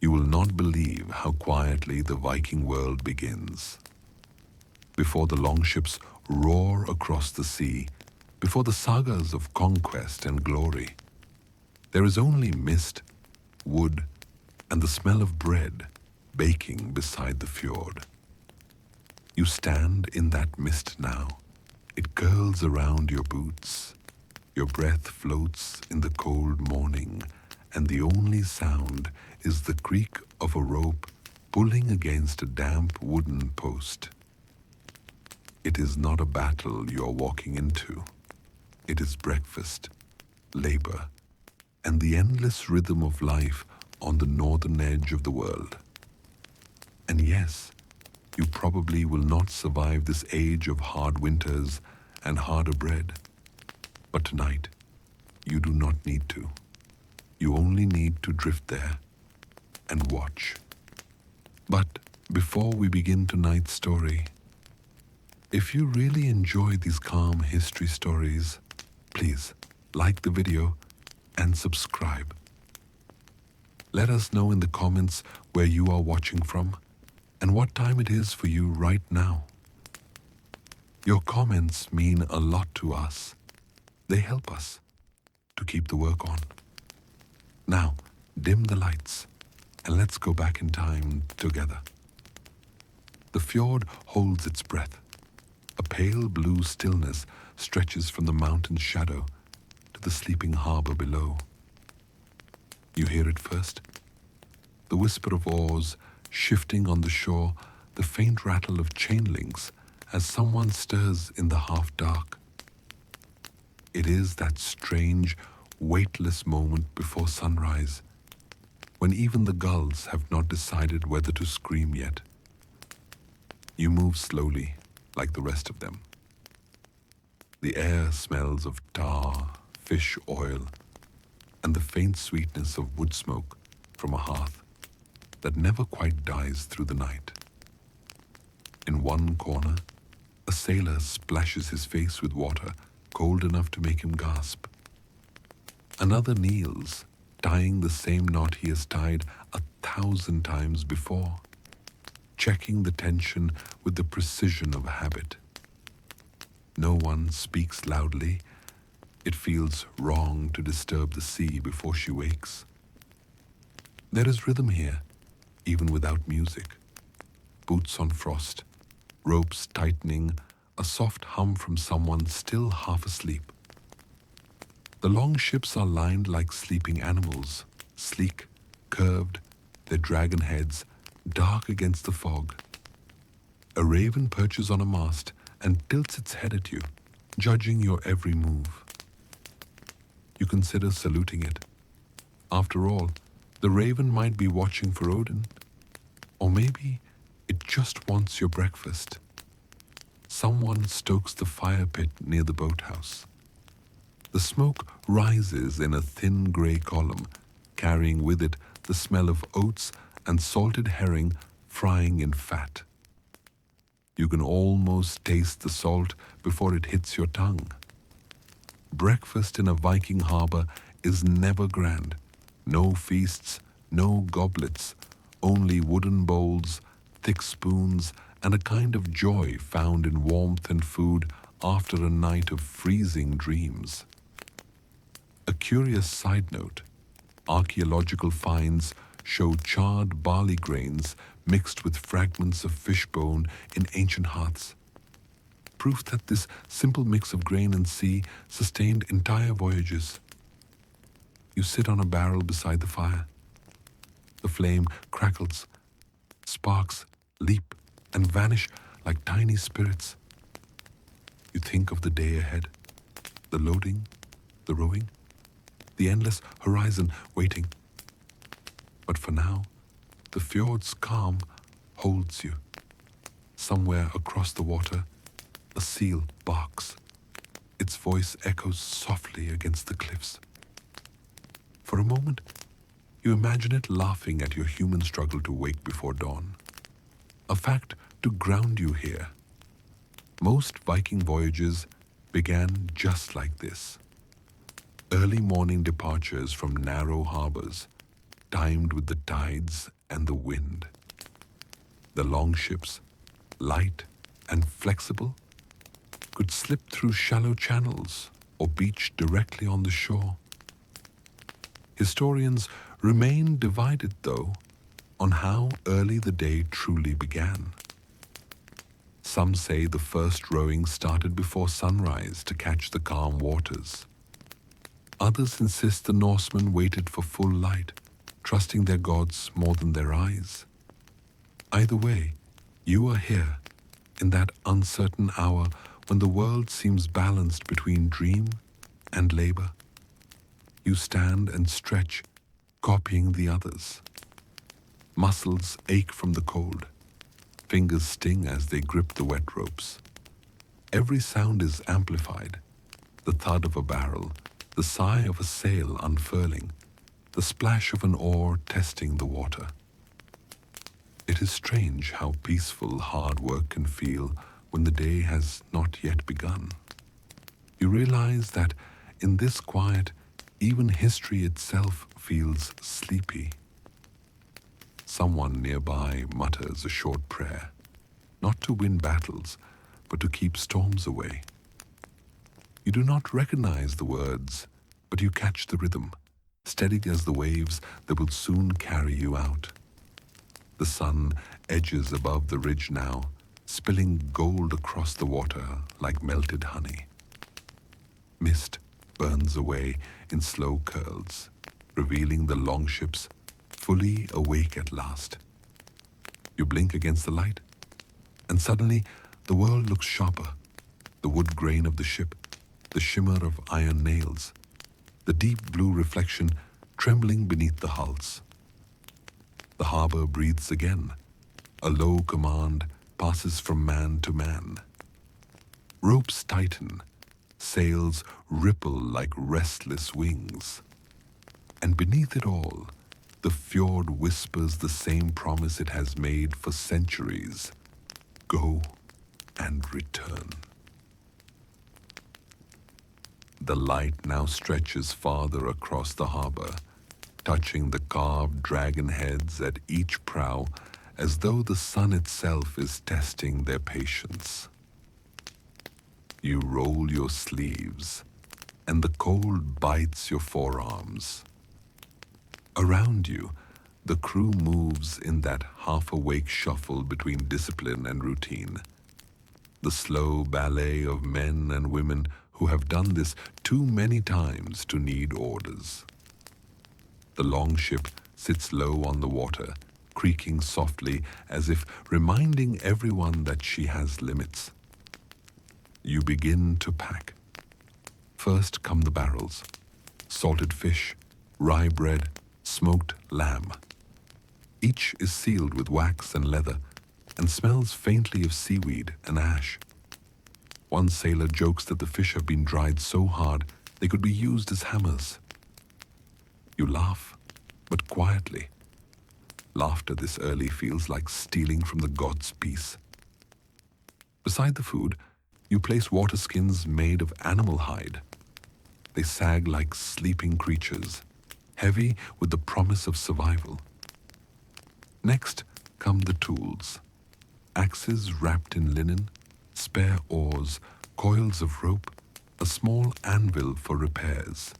You will not believe how quietly the Viking world begins. Before the longships roar across the sea, before the sagas of conquest and glory, there is only mist, wood, and the smell of bread baking beside the fjord. You stand in that mist now. It curls around your boots. Your breath floats in the cold morning, and the only sound is the creak of a rope pulling against a damp wooden post. It is not a battle you are walking into. It is breakfast, labor, and the endless rhythm of life on the northern edge of the world. And yes, you probably will not survive this age of hard winters and harder bread. But tonight, you do not need to. You only need to drift there and watch. But before we begin tonight's story, if you really enjoy these calm history stories, please like the video and subscribe. Let us know in the comments where you are watching from and what time it is for you right now. Your comments mean a lot to us. They help us to keep the work on. Now, dim the lights and let's go back in time together. The fjord holds its breath. A pale blue stillness stretches from the mountain's shadow to the sleeping harbor below. You hear it first. The whisper of oars shifting on the shore, the faint rattle of chain links as someone stirs in the half-dark. It is that strange, weightless moment before sunrise, when even the gulls have not decided whether to scream yet. You move slowly, like the rest of them. The air smells of tar, fish oil, and the faint sweetness of wood smoke from a hearth that never quite dies through the night. In one corner, a sailor splashes his face with water cold enough to make him gasp. Another kneels, tying the same knot he has tied 1,000 times before, checking the tension with the precision of habit. No one speaks loudly. It feels wrong to disturb the sea before she wakes. There is rhythm here, even without music. Boots on frost, ropes tightening, a soft hum from someone still half asleep. The longships are lined like sleeping animals, sleek, curved, their dragon heads dark against the fog. A raven perches on a mast and tilts its head at you, judging your every move. You consider saluting it. After all, the raven might be watching for Odin, or maybe it just wants your breakfast. Someone stokes the fire pit near the boathouse. The smoke rises in a thin gray column, carrying with it the smell of oats and salted herring frying in fat. You can almost taste the salt before it hits your tongue. Breakfast in a Viking harbor is never grand. No feasts, no goblets, only wooden bowls, thick spoons, and a kind of joy found in warmth and food after a night of freezing dreams. A curious side note, archaeological finds show charred barley grains mixed with fragments of fish bone in ancient hearths. Proof that this simple mix of grain and sea sustained entire voyages. You sit on a barrel beside the fire. The flame crackles, sparks leap and vanish like tiny spirits. You think of the day ahead, the loading, the rowing, the endless horizon waiting. But for now, the fjord's calm holds you. Somewhere across the water, a seal barks. Its voice echoes softly against the cliffs. For a moment, you imagine it laughing at your human struggle to wake before dawn. A fact to ground you here. Most Viking voyages began just like this. Early morning departures from narrow harbors, timed with the tides and the wind. The longships, light and flexible, could slip through shallow channels or beach directly on the shore. Historians remain divided, though, on how early the day truly began. Some say the first rowing started before sunrise to catch the calm waters. Others insist the Norsemen waited for full light, trusting their gods more than their eyes. Either way, you are here, in that uncertain hour when the world seems balanced between dream and labor. You stand and stretch, copying the others. Muscles ache from the cold. Fingers sting as they grip the wet ropes. Every sound is amplified. The thud of a barrel, the sigh of a sail unfurling, the splash of an oar testing the water. It is strange how peaceful hard work can feel when the day has not yet begun. You realize that in this quiet, even history itself feels sleepy. Someone nearby mutters a short prayer, not to win battles, but to keep storms away. You do not recognize the words, but you catch the rhythm, steady as the waves that will soon carry you out. The sun edges above the ridge now, spilling gold across the water like melted honey. Mist burns away in slow curls, revealing the longships fully awake at last. You blink against the light, and suddenly the world looks sharper. The wood grain of the ship, the shimmer of iron nails, the deep blue reflection trembling beneath the hulls. The harbor breathes again. A low command passes from man to man. Ropes tighten, sails ripple like restless wings. And beneath it all, the fjord whispers the same promise it has made for centuries. Go and return. The light now stretches farther across the harbor, touching the carved dragon heads at each prow as though the sun itself is testing their patience. You roll your sleeves, and the cold bites your forearms. Around you, the crew moves in that half-awake shuffle between discipline and routine. The slow ballet of men and women who have done this too many times to need orders. The longship sits low on the water, creaking softly as if reminding everyone that she has limits. You begin to pack. First come the barrels, salted fish, rye bread, smoked lamb. Each is sealed with wax and leather and smells faintly of seaweed and ash. One sailor jokes that the fish have been dried so hard they could be used as hammers. You laugh, but quietly. Laughter this early feels like stealing from the gods' peace. Beside the food, you place water skins made of animal hide. They sag like sleeping creatures, heavy with the promise of survival. Next come the tools. Axes wrapped in linen, spare oars, coils of rope, a small anvil for repairs.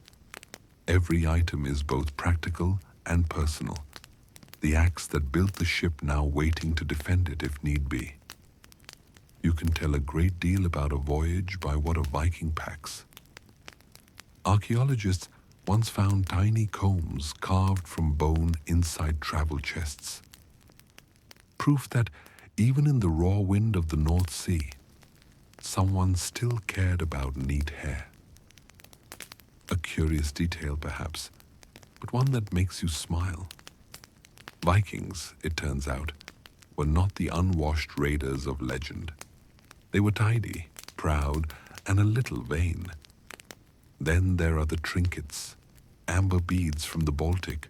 Every item is both practical and personal. The axe that built the ship now waiting to defend it if need be. You can tell a great deal about a voyage by what a Viking packs. Archaeologists once found tiny combs carved from bone inside travel chests. Proof that even in the raw wind of the North Sea, someone still cared about neat hair. A curious detail perhaps, but one that makes you smile. Vikings, it turns out, were not the unwashed raiders of legend. They were tidy, proud, and a little vain. Then there are the trinkets, amber beads from the Baltic,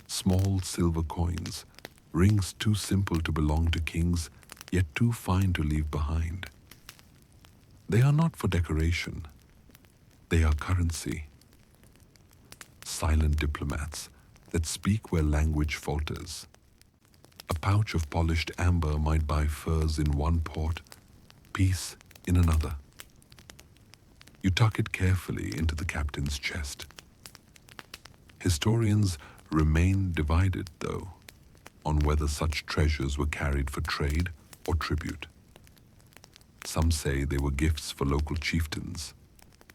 small silver coins, rings too simple to belong to kings, yet too fine to leave behind. They are not for decoration. They are currency. Silent diplomats, that speak where language falters. A pouch of polished amber might buy furs in one port, peace in another. You tuck it carefully into the captain's chest. Historians remain divided, though, on whether such treasures were carried for trade or tribute. Some say they were gifts for local chieftains.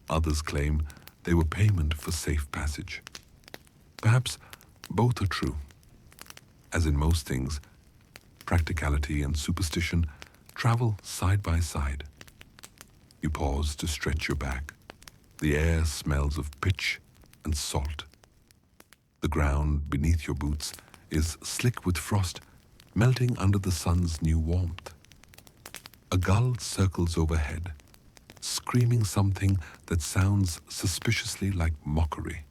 Others claim they were payment for safe passage. Perhaps both are true. As in most things, practicality and superstition travel side by side. You pause to stretch your back. The air smells of pitch and salt. The ground beneath your boots is slick with frost, melting under the sun's new warmth. A gull circles overhead, screaming something that sounds suspiciously like mockery.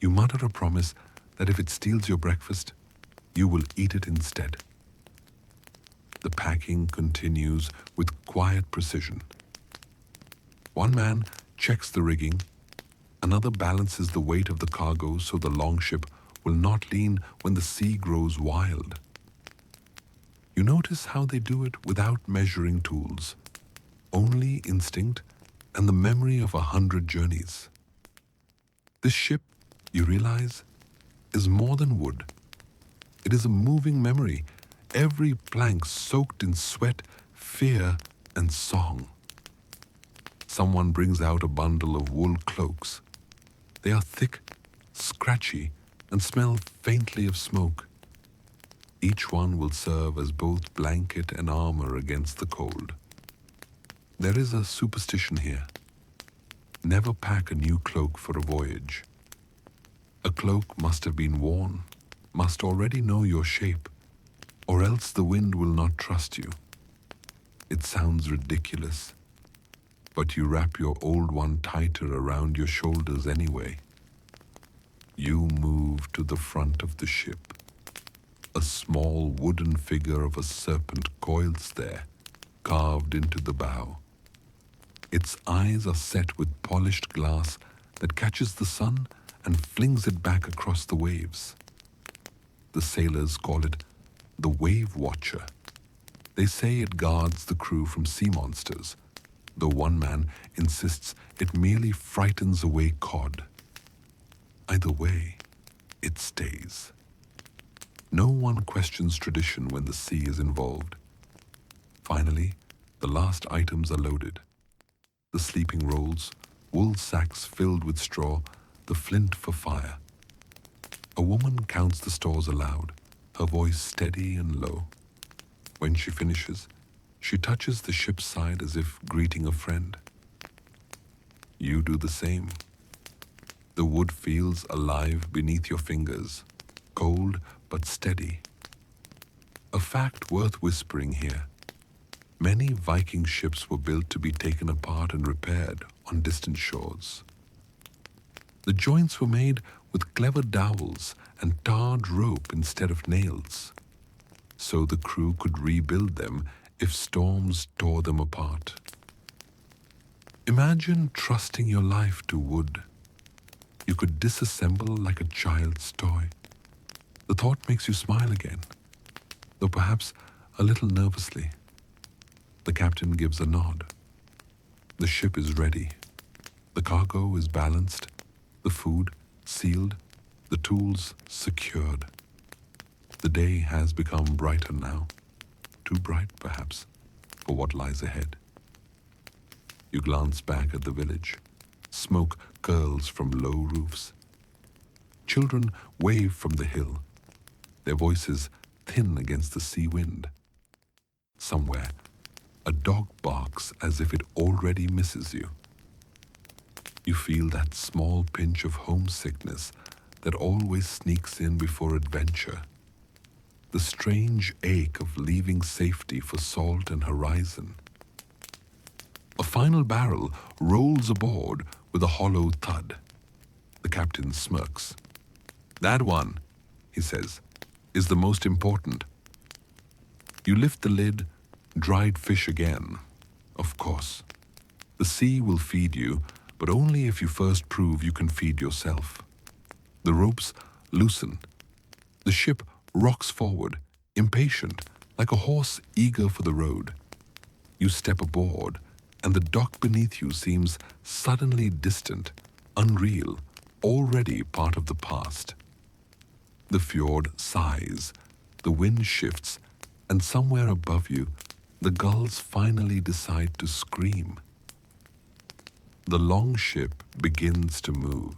You mutter a promise that if it steals your breakfast, you will eat it instead. The packing continues with quiet precision. One man checks the rigging, another balances the weight of the cargo so the longship will not lean when the sea grows wild. You notice how they do it without measuring tools, only instinct and the memory of 100 journeys. This ship, you realize, is more than wood. It is a moving memory, every plank soaked in sweat, fear, and song. Someone brings out a bundle of wool cloaks. They are thick, scratchy, and smell faintly of smoke. Each one will serve as both blanket and armor against the cold. There is a superstition here. Never pack a new cloak for a voyage. A cloak must have been worn, must already know your shape, or else the wind will not trust you. It sounds ridiculous, but you wrap your old one tighter around your shoulders anyway. You move to the front of the ship. A small wooden figure of a serpent coils there, carved into the bow. Its eyes are set with polished glass that catches the sun and flings it back across the waves. The sailors call it the Wave Watcher. They say it guards the crew from sea monsters, though one man insists it merely frightens away cod. Either way, it stays. No one questions tradition when the sea is involved. Finally, the last items are loaded. The sleeping rolls, wool sacks filled with straw, the flint for fire. A woman counts the stores aloud, her voice steady and low. When she finishes, she touches the ship's side as if greeting a friend. You do the same. The wood feels alive beneath your fingers, cold but steady. A fact worth whispering here. Many Viking ships were built to be taken apart and repaired on distant shores. The joints were made with clever dowels and tarred rope instead of nails, so the crew could rebuild them if storms tore them apart. Imagine trusting your life to wood. You could disassemble like a child's toy. The thought makes you smile again, though perhaps a little nervously. The captain gives a nod. The ship is ready. The cargo is balanced, the food sealed, the tools secured. The day has become brighter now, too bright perhaps for what lies ahead. You glance back at the village. Smoke curls from low roofs. Children wave from the hill, their voices thin against the sea wind. Somewhere, a dog barks as if it already misses you. You feel that small pinch of homesickness that always sneaks in before adventure. The strange ache of leaving safety for salt and horizon. A final barrel rolls aboard with a hollow thud. The captain smirks. "That one," he says, "is the most important." You lift the lid, dried fish again. Of course. The sea will feed you, but only if you first prove you can feed yourself. The ropes loosen. The ship rocks forward, impatient, like a horse eager for the road. You step aboard, and the dock beneath you seems suddenly distant, unreal, already part of the past. The fjord sighs, the wind shifts, and somewhere above you, the gulls finally decide to scream. The Longship begins to move.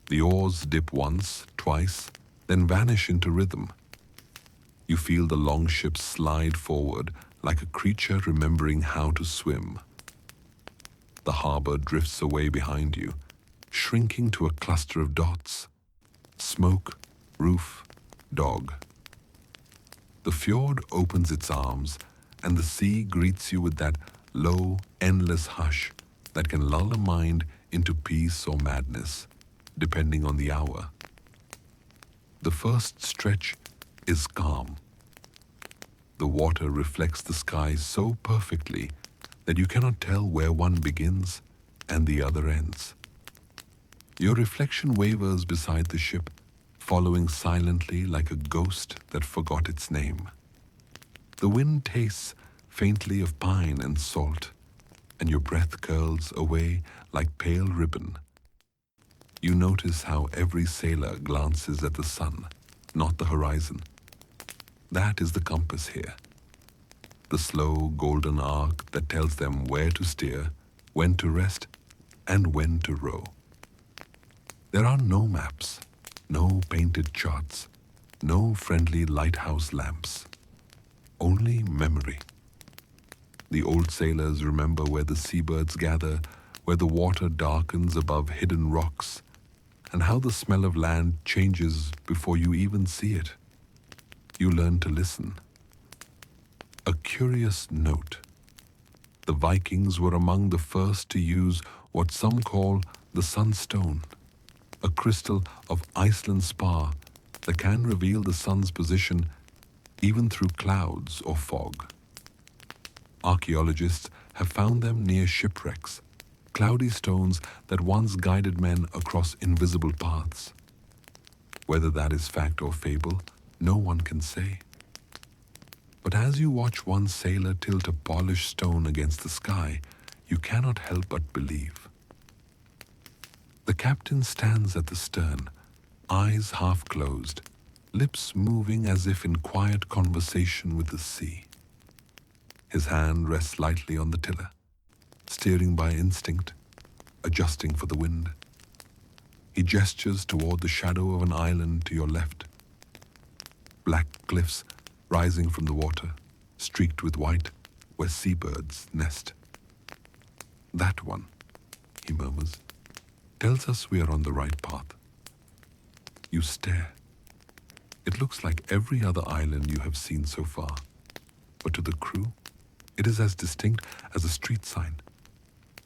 The oars dip once, twice, then vanish into rhythm. You feel the Longship slide forward like a creature remembering how to swim. The harbor drifts away behind you, shrinking to a cluster of dots. Smoke, roof, dog. The fjord opens its arms, and the sea greets you with that low, endless hush that can lull a mind into peace or madness, depending on the hour. The first stretch is calm. The water reflects the sky so perfectly that you cannot tell where one begins and the other ends. Your reflection wavers beside the ship, following silently like a ghost that forgot its name. The wind tastes faintly of pine and salt, and your breath curls away like pale ribbon. You notice how every sailor glances at the sun, not the horizon. That is the compass here. The slow golden arc that tells them where to steer, when to rest, and when to row. There are no maps, no painted charts, no friendly lighthouse lamps. Only memory. The old sailors remember where the seabirds gather, where the water darkens above hidden rocks, and how the smell of land changes before you even see it. You learn to listen. A curious note. The Vikings were among the first to use what some call the sunstone, a crystal of Iceland spar that can reveal the sun's position even through clouds or fog. Archaeologists have found them near shipwrecks, cloudy stones that once guided men across invisible paths. Whether that is fact or fable, no one can say. But as you watch one sailor tilt a polished stone against the sky, you cannot help but believe. The captain stands at the stern, eyes half closed, lips moving as if in quiet conversation with the sea. His hand rests lightly on the tiller, steering by instinct, adjusting for the wind. He gestures toward the shadow of an island to your left. Black cliffs rising from the water, streaked with white, where seabirds nest. That one, he murmurs, tells us we are on the right path. You stare. It looks like every other island you have seen so far, but to the crew, it is as distinct as a street sign.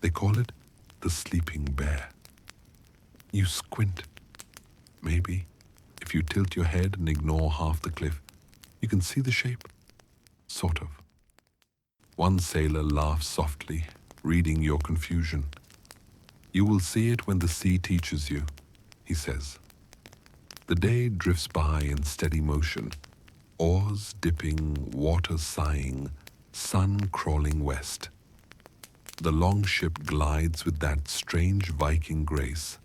They call it the Sleeping Bear. You squint. Maybe, if you tilt your head and ignore half the cliff, you can see the shape. Sort of. One sailor laughs softly, reading your confusion. You will see it when the sea teaches you, he says. The day drifts by in steady motion, oars dipping, water sighing, sun crawling west. The Longship glides with that strange Viking grace.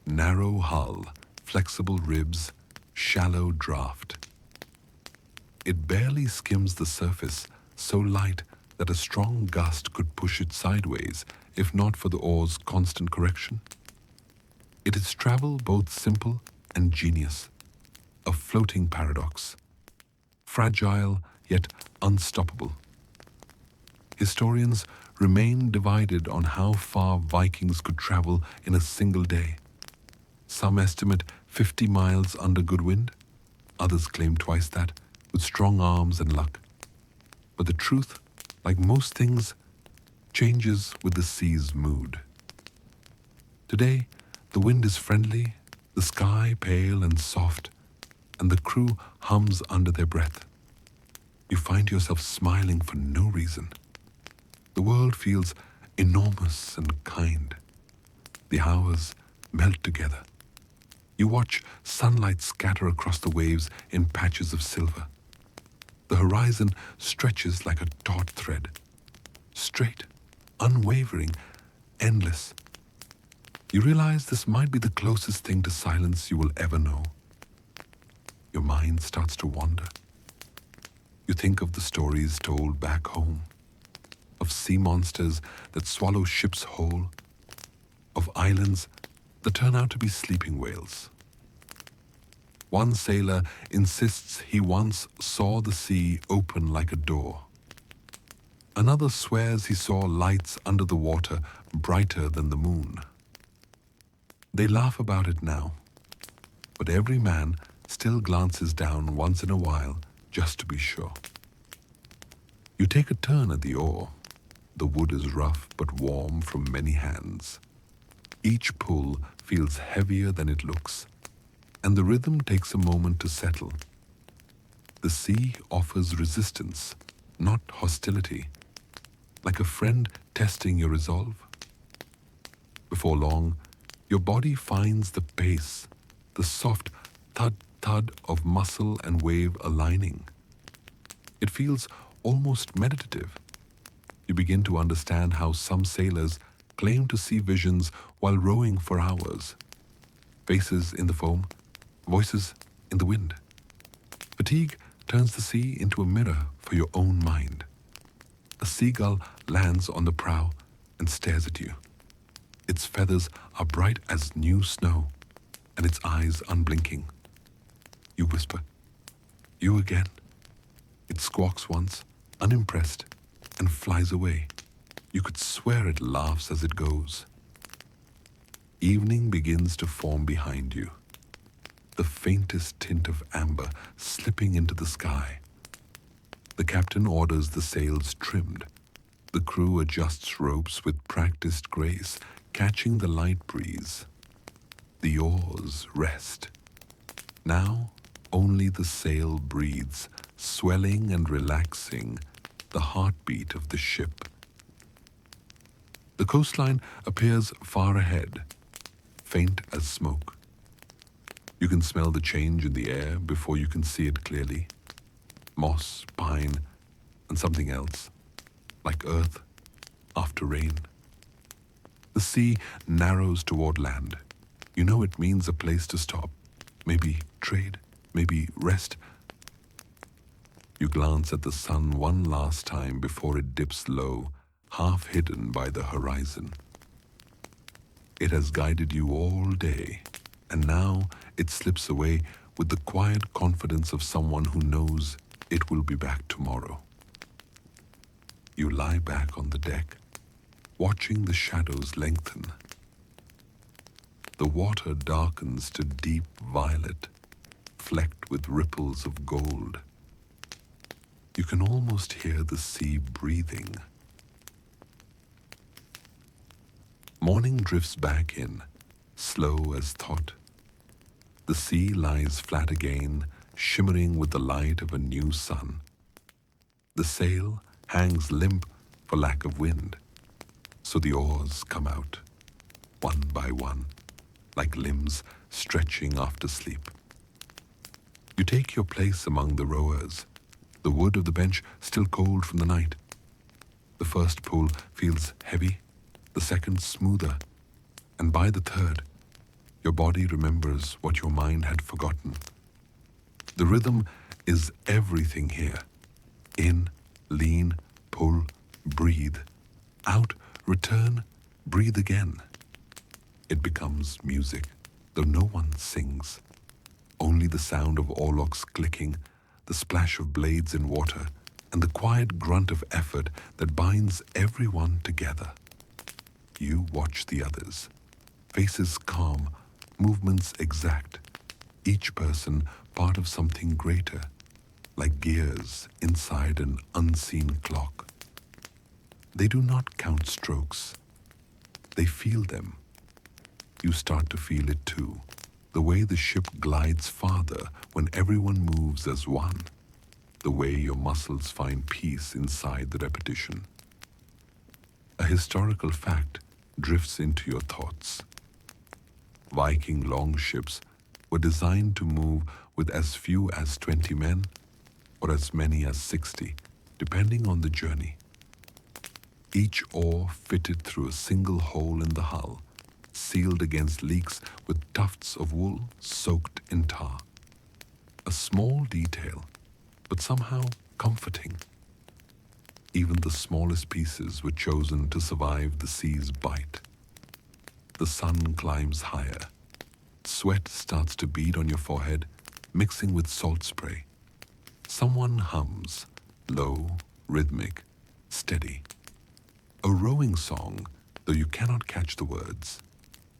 Narrow hull, flexible ribs, shallow draft. It barely skims the surface, so light that a strong gust could push it sideways, if not for the oar's constant correction. It is travel both simple and genius, a floating paradox, fragile yet unstoppable. Historians remain divided on how far Vikings could travel in a single day. Some estimate 50 miles under good wind, others claim twice that, with strong arms and luck. But the truth, like most things, changes with the sea's mood. Today, the wind is friendly, the sky pale and soft, and the crew hums under their breath. You find yourself smiling for no reason. The world feels enormous and kind. The hours melt together. You watch sunlight scatter across the waves in patches of silver. The horizon stretches like a taut thread, straight, unwavering, endless. You realize this might be the closest thing to silence you will ever know. Your mind starts to wander. You think of the stories told back home, of sea monsters that swallow ships whole, of islands that turn out to be sleeping whales. One sailor insists he once saw the sea open like a door. Another swears he saw lights under the water brighter than the moon. They laugh about it now, but every man still glances down once in a while just to be sure. You take a turn at the oar. The wood is rough but warm from many hands. Each pull feels heavier than it looks, and the rhythm takes a moment to settle. The sea offers resistance, not hostility, like a friend testing your resolve. Before long, your body finds the pace, the soft thud of muscle and wave aligning. It feels almost meditative. You begin to understand how some sailors claim to see visions while rowing for hours. Faces in the foam, voices in the wind. Fatigue turns the sea into a mirror for your own mind. A seagull lands on the prow and stares at you. Its feathers are bright as new snow, and its eyes unblinking. You whisper, "You again?" It squawks once, unimpressed, and flies away. You could swear it laughs as it goes. Evening begins to form behind you, the faintest tint of amber slipping into the sky. The captain orders the sails trimmed. The crew adjusts ropes with practiced grace, catching the light breeze. The oars rest. Now only the sail breathes, swelling and relaxing, the heartbeat of the ship. The coastline appears far ahead, faint as smoke. You can smell the change in the air before you can see it clearly. Moss, pine, and something else, like earth after rain. The sea narrows toward land. You know it means a place to stop, maybe trade, maybe rest. You glance at the sun one last time before it dips low, half hidden by the horizon. It has guided you all day, and now it slips away with the quiet confidence of someone who knows it will be back tomorrow. You lie back on the deck, watching the shadows lengthen. The water darkens to deep violet, flecked with ripples of gold. You can almost hear the sea breathing. Morning drifts back in, slow as thought. The sea lies flat again, shimmering with the light of a new sun. The sail hangs limp for lack of wind, so the oars come out, one by one, like limbs stretching after sleep. You take your place among the rowers, the wood of the bench still cold from the night. The first pull feels heavy, the second smoother, and by the third, your body remembers what your mind had forgotten. The rhythm is everything here. In, lean, pull, breathe. Out, return, breathe again. It becomes music, though no one sings. Only the sound of oarlocks clicking, the splash of blades in water, and the quiet grunt of effort that binds everyone together. You watch the others, faces calm, movements exact, each person part of something greater, like gears inside an unseen clock. They do not count strokes. They feel them. You start to feel it too, the way the ship glides farther when everyone moves as one, the way your muscles find peace inside the repetition. A historical fact drifts into your thoughts. Viking longships were designed to move with as few as 20 men or as many as 60, depending on the journey. Each oar fitted through a single hole in the hull, sealed against leaks with tufts of wool soaked in tar. A small detail, but somehow comforting. Even the smallest pieces were chosen to survive the sea's bite. The sun climbs higher. Sweat starts to bead on your forehead, mixing with salt spray. Someone hums, low, rhythmic, steady. A rowing song, though you cannot catch the words.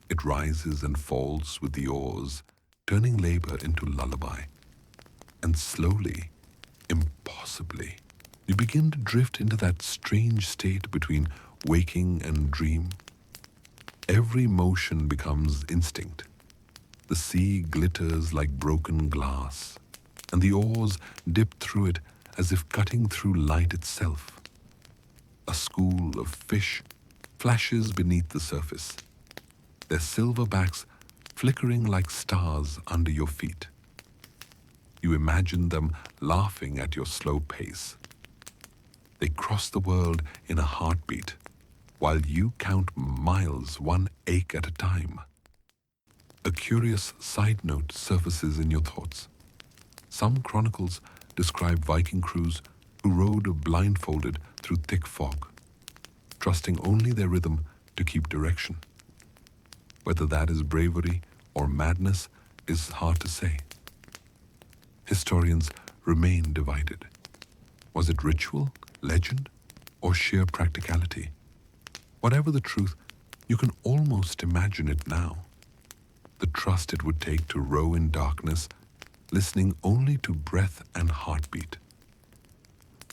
It rises and falls with the oars, turning labor into lullaby. And slowly, impossibly, you begin to drift into that strange state between waking and dream. Every motion becomes instinct. The sea glitters like broken glass, and the oars dip through it as if cutting through light itself. A school of fish flashes beneath the surface, their silver backs flickering like stars under your feet. You imagine them laughing at your slow pace. They cross the world in a heartbeat, while you count miles one ache at a time. A curious side note surfaces in your thoughts. Some chronicles describe Viking crews who rowed blindfolded through thick fog, trusting only their rhythm to keep direction. Whether that is bravery or madness is hard to say. Historians remain divided. Was it ritual, legend, or sheer practicality? Whatever the truth, you can almost imagine it now. The trust it would take to row in darkness, listening only to breath and heartbeat.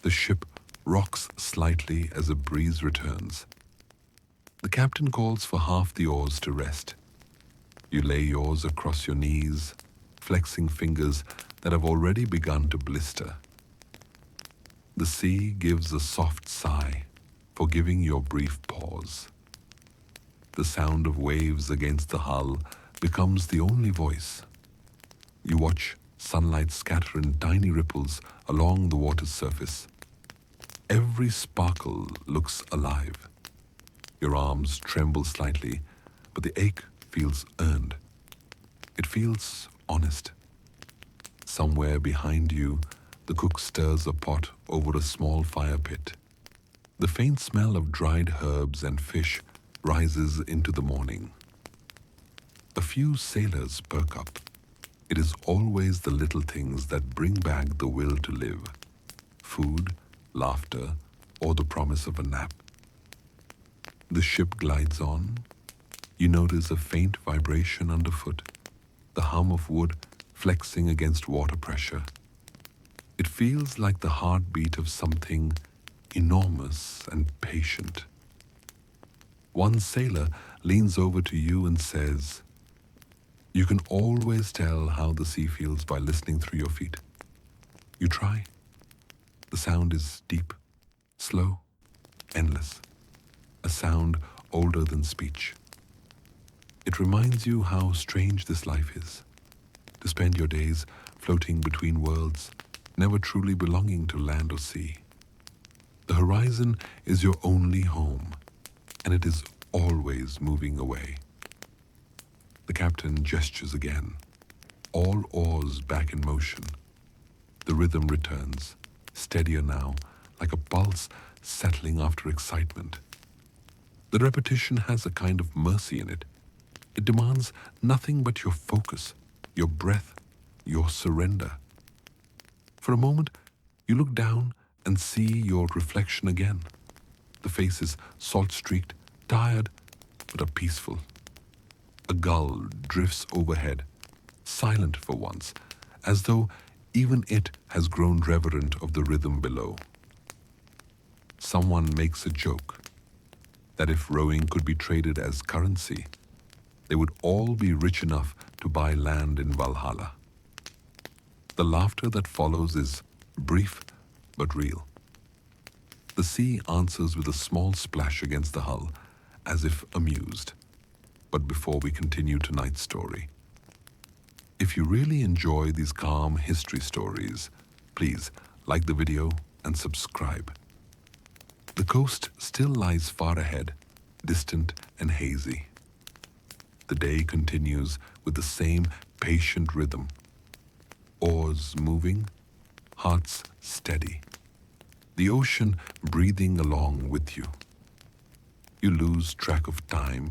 The ship rocks slightly as a breeze returns. The captain calls for half the oars to rest. You lay yours across your knees, flexing fingers that have already begun to blister. The sea gives a soft sigh, forgiving your brief pause. The sound of waves against the hull becomes the only voice. You watch sunlight scatter in tiny ripples along the water's surface. Every sparkle looks alive. Your arms tremble slightly, but the ache feels earned. It feels honest. Somewhere behind you, the cook stirs a pot over a small fire pit. The faint smell of dried herbs and fish rises into the morning. A few sailors perk up. It is always the little things that bring back the will to live. Food, laughter, or the promise of a nap. The ship glides on. You notice a faint vibration underfoot, the hum of wood flexing against water pressure. It feels like the heartbeat of something enormous and patient. One sailor leans over to you and says, "You can always tell how the sea feels by listening through your feet. You try." The sound is deep, slow, endless. A sound older than speech. It reminds you how strange this life is, to spend your days floating between worlds, never truly belonging to land or sea. The horizon is your only home, and it is always moving away. The captain gestures again, all oars back in motion. The rhythm returns, steadier now, like a pulse settling after excitement. The repetition has a kind of mercy in it. It demands nothing but your focus, your breath, your surrender. For a moment, you look down and see your reflection again. The face is salt-streaked, tired, but peaceful. A gull drifts overhead, silent for once, as though even it has grown reverent of the rhythm below. Someone makes a joke that if rowing could be traded as currency, they would all be rich enough to buy land in Valhalla. The laughter that follows is brief but real. The sea answers with a small splash against the hull, as if amused. But before we continue tonight's story, if you really enjoy these calm history stories, please like the video and subscribe. The coast still lies far ahead, distant and hazy. The day continues with the same patient rhythm. Oars moving, hearts steady. The ocean breathing along with you. You lose track of time,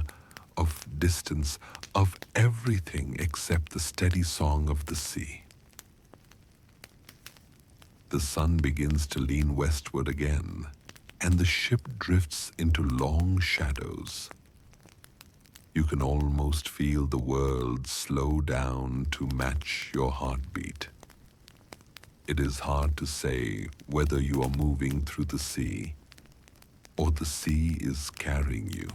of distance, of everything except the steady song of the sea. The sun begins to lean westward again, and the ship drifts into long shadows. You can almost feel the world slow down to match your heartbeat. It is hard to say whether you are moving through the sea or the sea is carrying you.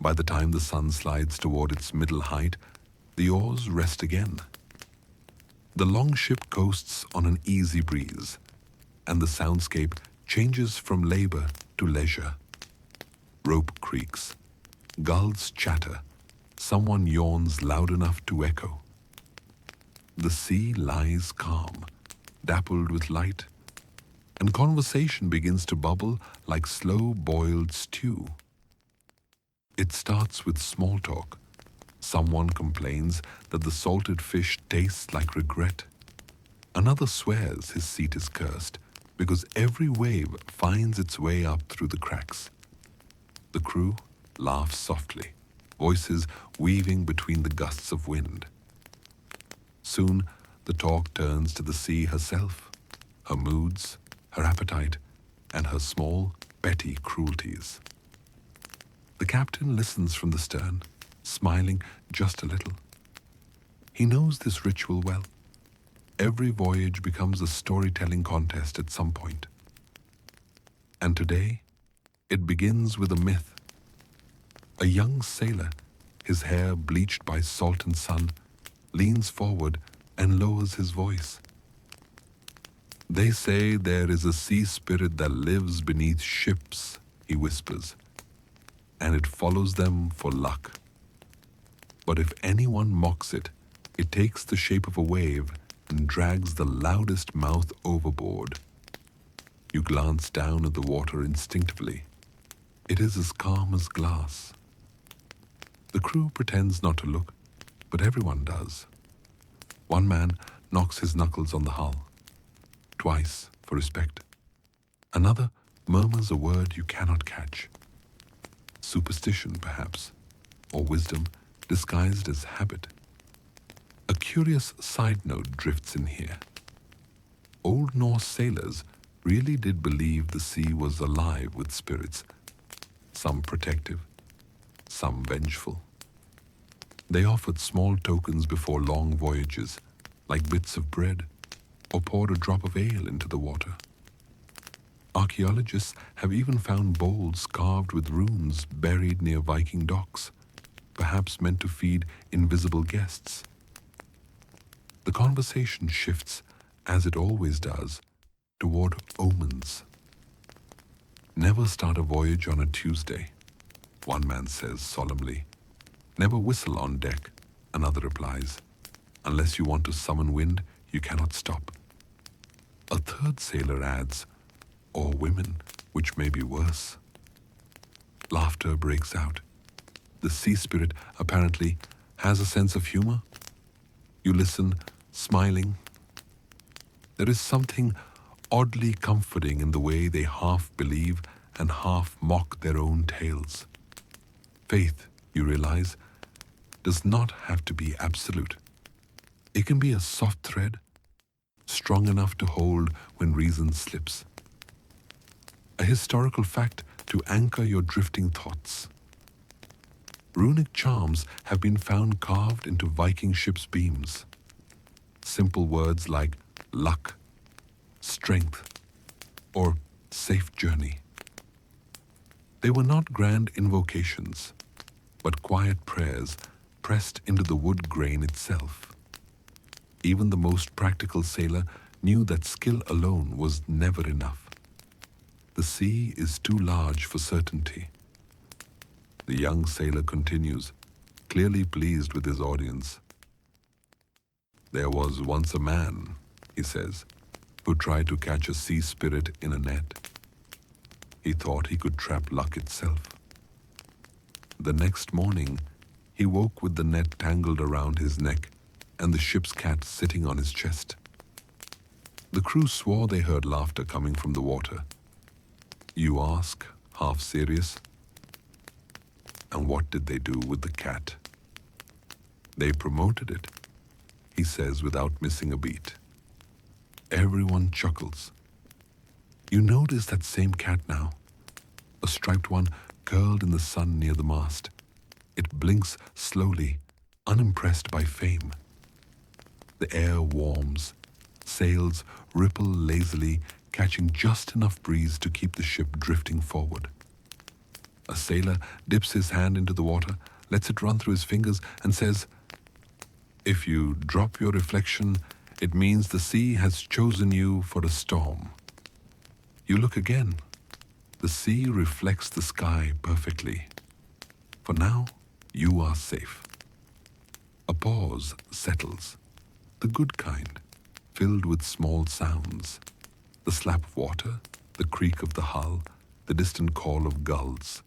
By the time the sun slides toward its middle height, the oars rest again. The Longship coasts on an easy breeze, and the soundscape changes from labor to leisure. Rope creaks, gulls chatter, someone yawns loud enough to echo. The sea lies calm, dappled with light, and conversation begins to bubble like slow-boiled stew. It starts with small talk. Someone complains that the salted fish tastes like regret. Another swears his seat is cursed because every wave finds its way up through the cracks. The crew laughs softly, voices weaving between the gusts of wind. Soon, the talk turns to the sea herself, her moods, her appetite, and her small, petty cruelties. The captain listens from the stern, smiling just a little. He knows this ritual well. Every voyage becomes a storytelling contest at some point. And today, it begins with a myth. A young sailor, his hair bleached by salt and sun, leans forward and lowers his voice. They say there is a sea spirit that lives beneath ships, he whispers, and it follows them for luck. But if anyone mocks it, it takes the shape of a wave and drags the loudest mouth overboard. You glance down at the water instinctively. It is as calm as glass. The crew pretends not to look, but everyone does. One man knocks his knuckles on the hull, twice for respect. Another murmurs a word you cannot catch. Superstition, perhaps, or wisdom disguised as habit. A curious side note drifts in here. Old Norse sailors really did believe the sea was alive with spirits, some protective, some vengeful. They offered small tokens before long voyages, like bits of bread, or poured a drop of ale into the water. Archaeologists have even found bowls carved with runes buried near Viking docks, perhaps meant to feed invisible guests. The conversation shifts, as it always does, toward omens. Never start a voyage on a Tuesday, one man says solemnly. Never whistle on deck, another replies. Unless you want to summon wind, you cannot stop. A third sailor adds, or women, which may be worse. Laughter breaks out. The sea spirit apparently has a sense of humor. You listen, smiling. There is something oddly comforting in the way they half believe and half mock their own tales. Faith, you realize, does not have to be absolute. It can be a soft thread, strong enough to hold when reason slips. A historical fact to anchor your drifting thoughts. Runic charms have been found carved into Viking ships' beams. Simple words like luck, strength, or safe journey. They were not grand invocations, but quiet prayers pressed into the wood grain itself. Even the most practical sailor knew that skill alone was never enough. The sea is too large for certainty. The young sailor continues, clearly pleased with his audience. "There was once a man," he says, "who tried to catch a sea spirit in a net. He thought he could trap luck itself. The next morning, he woke with the net tangled around his neck and the ship's cat sitting on his chest. The crew swore they heard laughter coming from the water. You ask, half serious, and what did they do with the cat? They promoted it," he says without missing a beat. Everyone chuckles. You notice that same cat now, a striped one curled in the sun near the mast. It blinks slowly, unimpressed by fame. The air warms, sails ripple lazily, catching just enough breeze to keep the ship drifting forward. A sailor dips his hand into the water, lets it run through his fingers, and says, "If you drop your reflection, it means the sea has chosen you for a storm." You look again. The sea reflects the sky perfectly. For now, you are safe. A pause settles, the good kind, filled with small sounds. The slap of water, the creak of the hull, the distant call of gulls.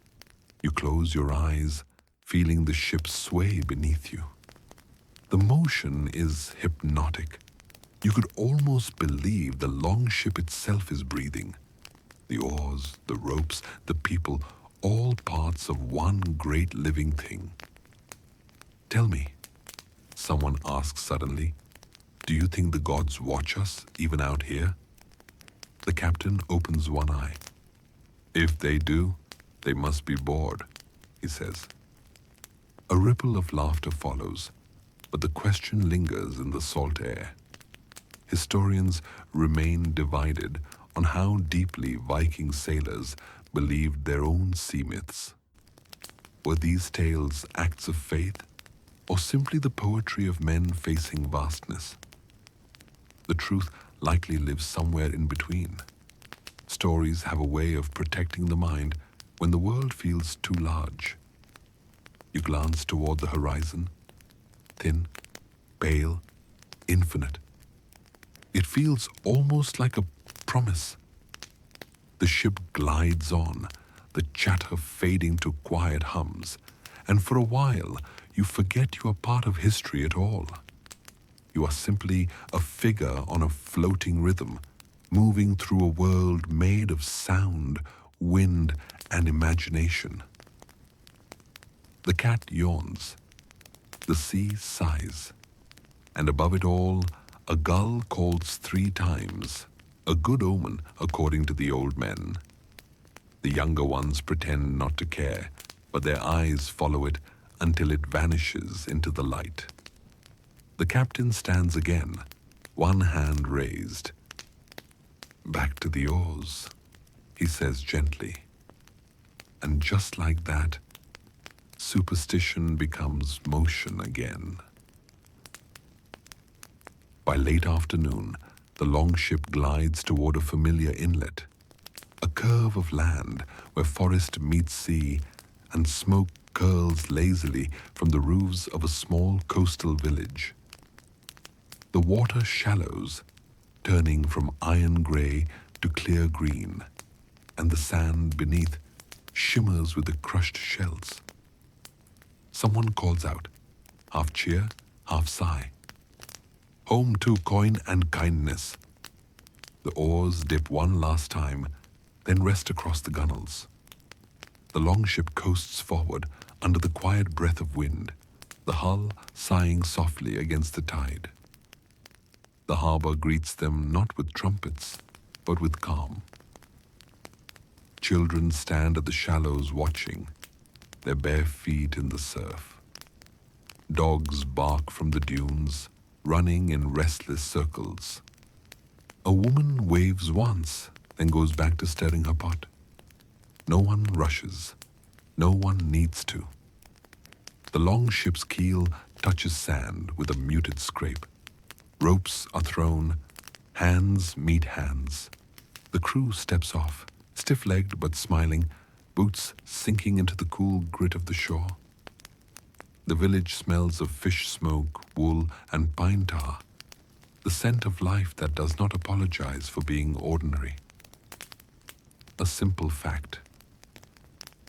You close your eyes, feeling the ship sway beneath you. The motion is hypnotic. You could almost believe the Longship itself is breathing. The oars, the ropes, the people, all parts of one great living thing. "Tell me," someone asks suddenly, "do you think the gods watch us, even out here?" The captain opens one eye. "If they do, they must be bored," he says. A ripple of laughter follows, but the question lingers in the salt air. Historians remain divided on how deeply Viking sailors believed their own sea myths. Were these tales acts of faith, or simply the poetry of men facing vastness? The truth likely lives somewhere in between. Stories have a way of protecting the mind when the world feels too large. You glance toward the horizon, thin, pale, infinite. It feels almost like a promise. The ship glides on, the chatter fading to quiet hums, and for a while you forget you are part of history at all. You are simply a figure on a floating rhythm, moving through a world made of sound, wind, and imagination. The cat yawns, the sea sighs, and above it all, a gull calls 3 times, a good omen according to the old men. The younger ones pretend not to care, but their eyes follow it until it vanishes into the light. The captain stands again, one hand raised. "Back to the oars," he says gently. And just like that, superstition becomes motion again. By late afternoon, the Longship glides toward a familiar inlet, a curve of land where forest meets sea and smoke curls lazily from the roofs of a small coastal village. The water shallows, turning from iron gray to clear green, and the sand beneath shimmers with the crushed shells. Someone calls out, half cheer, half sigh. "Home to coin and kindness." The oars dip one last time, then rest across the gunwales. The Longship coasts forward under the quiet breath of wind, the hull sighing softly against the tide. The harbor greets them not with trumpets, but with calm. Children stand at the shallows watching, their bare feet in the surf. Dogs bark from the dunes, running in restless circles. A woman waves once, then goes back to stirring her pot. No one rushes. No one needs to. The Longship's keel touches sand with a muted scrape. Ropes are thrown. Hands meet hands. The crew steps off, stiff-legged but smiling, boots sinking into the cool grit of the shore. The village smells of fish smoke, wool, and pine tar, the scent of life that does not apologize for being ordinary. A simple fact: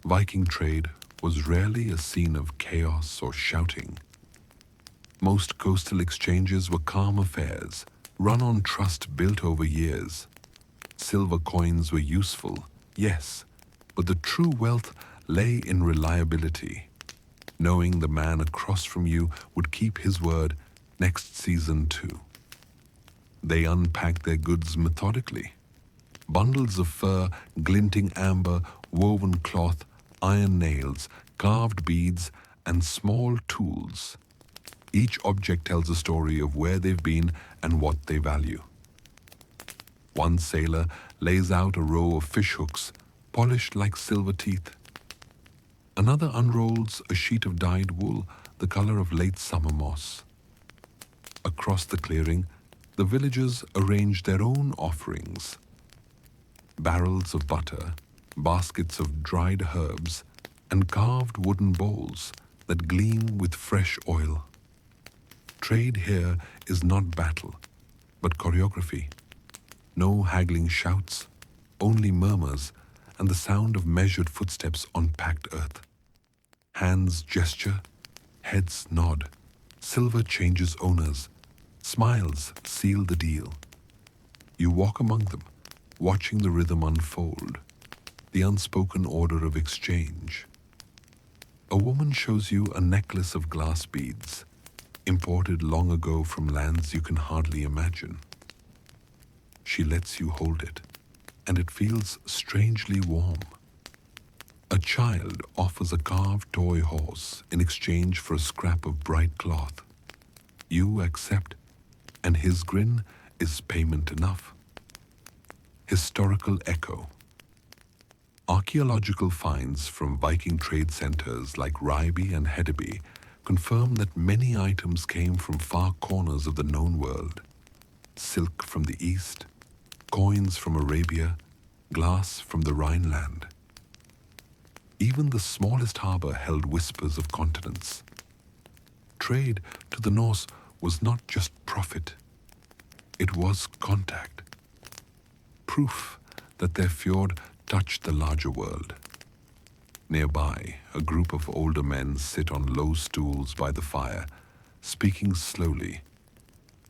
Viking trade was rarely a scene of chaos or shouting. Most coastal exchanges were calm affairs, run on trust built over years. Silver coins were useful, yes, but the true wealth lay in reliability, knowing the man across from you would keep his word next season too. They unpacked their goods methodically. Bundles of fur, glinting amber, woven cloth, iron nails, carved beads, and small tools. Each object tells a story of where they've been and what they value. One sailor lays out a row of fish hooks, polished like silver teeth. Another unrolls a sheet of dyed wool, the color of late summer moss. Across the clearing, the villagers arrange their own offerings: barrels of butter, baskets of dried herbs, and carved wooden bowls that gleam with fresh oil. Trade here is not battle, but choreography. No haggling shouts, only murmurs and the sound of measured footsteps on packed earth. Hands gesture, heads nod, silver changes owners, smiles seal the deal. You walk among them, watching the rhythm unfold, the unspoken order of exchange. A woman shows you a necklace of glass beads, imported long ago from lands you can hardly imagine. She lets you hold it, and it feels strangely warm. A child offers a carved toy horse in exchange for a scrap of bright cloth. You accept, and his grin is payment enough. Historical echo. Archaeological finds from Viking trade centers like Ryby and Hedeby confirm that many items came from far corners of the known world. Silk from the east, coins from Arabia, glass from the Rhineland. Even the smallest harbor held whispers of continents. Trade to the Norse was not just profit, it was contact. Proof that their fjord touched the larger world. Nearby, a group of older men sit on low stools by the fire, speaking slowly,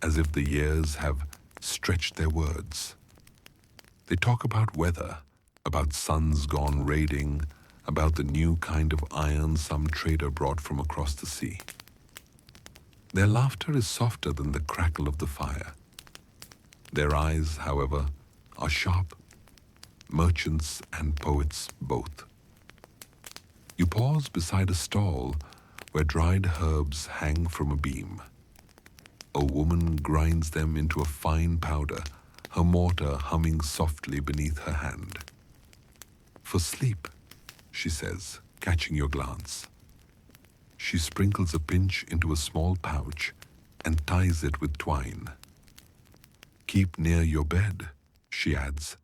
as if the years have stretched their words. They talk about weather, about sons gone raiding, about the new kind of iron some trader brought from across the sea. Their laughter is softer than the crackle of the fire. Their eyes, however, are sharp, merchants and poets both. You pause beside a stall where dried herbs hang from a beam. A woman grinds them into a fine powder, her mortar humming softly beneath her hand. For sleep, she says, catching your glance. She sprinkles a pinch into a small pouch and ties it with twine. Keep near your bed, she adds,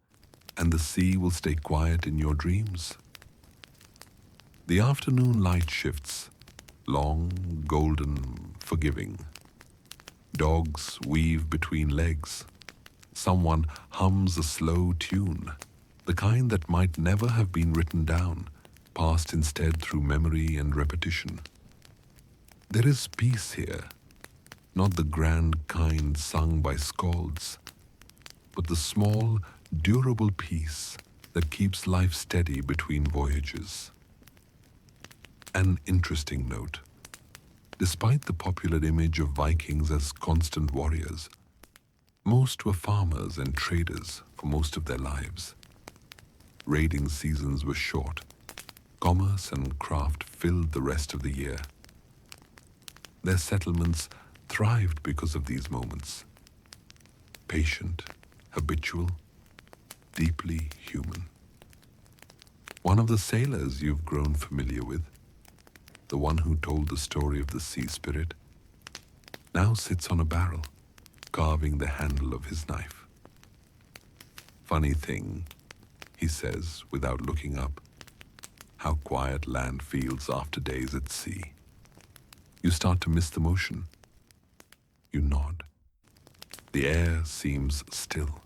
and the sea will stay quiet in your dreams. The afternoon light shifts, long, golden, forgiving. Dogs weave between legs. Someone hums a slow tune, the kind that might never have been written down, passed instead through memory and repetition. There is peace here, not the grand kind sung by skalds, but the small, durable peace that keeps life steady between voyages. An interesting note. Despite the popular image of Vikings as constant warriors, most were farmers and traders for most of their lives. Raiding seasons were short. Commerce and craft filled the rest of the year. Their settlements thrived because of these moments. Patient, habitual, deeply human. One of the sailors you've grown familiar with, the one who told the story of the sea spirit, now sits on a barrel, carving the handle of his knife. Funny thing, he says without looking up, how quiet land feels after days at sea. You start to miss the motion. You nod. The air seems still,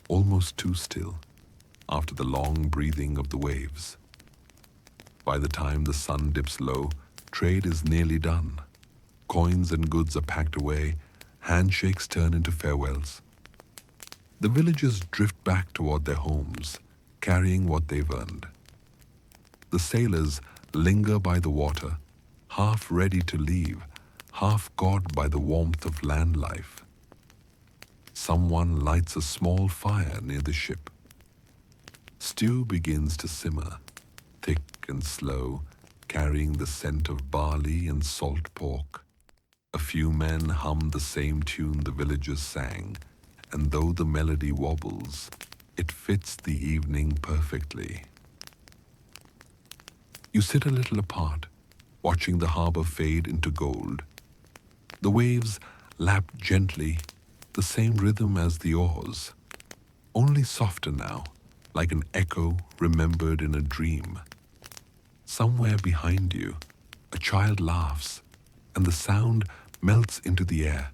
almost too still, after the long breathing of the waves. By the time the sun dips low, trade is nearly done. Coins and goods are packed away, handshakes turn into farewells. The villagers drift back toward their homes, carrying what they've earned. The sailors linger by the water, half ready to leave, half caught by the warmth of land life. Someone lights a small fire near the ship. Stew begins to simmer, thick and slow, carrying the scent of barley and salt pork. A few men hum the same tune the villagers sang, and though the melody wobbles, it fits the evening perfectly. You sit a little apart, watching the harbor fade into gold. The waves lap gently, the same rhythm as the oars, only softer now, like an echo remembered in a dream. Somewhere behind you, a child laughs, and the sound melts into the air.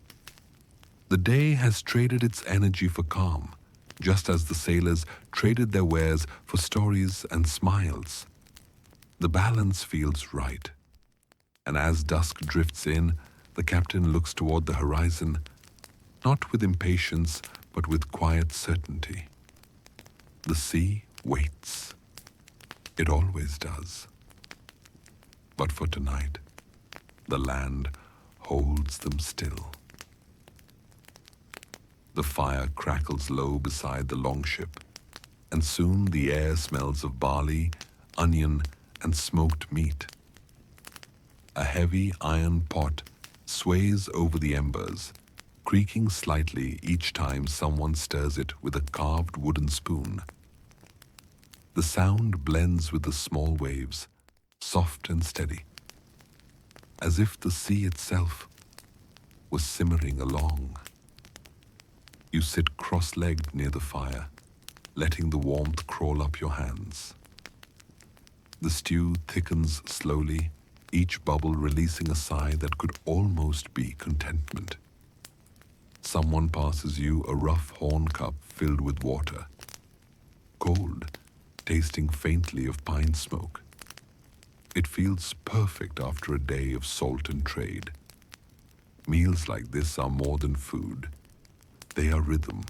The day has traded its energy for calm, just as the sailors traded their wares for stories and smiles. The balance feels right, and as dusk drifts in, the captain looks toward the horizon, not with impatience, but with quiet certainty. The sea waits. It always does. But for tonight, the land holds them still. The fire crackles low beside the longship, and soon the air smells of barley, onion, and smoked meat. A heavy iron pot sways over the embers, creaking slightly each time someone stirs it with a carved wooden spoon. The sound blends with the small waves, soft and steady, as if the sea itself was simmering along. You sit cross-legged near the fire, letting the warmth crawl up your hands. The stew thickens slowly, each bubble releasing a sigh that could almost be contentment. Someone passes you a rough horn cup filled with water, cold, tasting faintly of pine smoke. It feels perfect after a day of salt and trade. Meals like this are more than food. They are rhythm.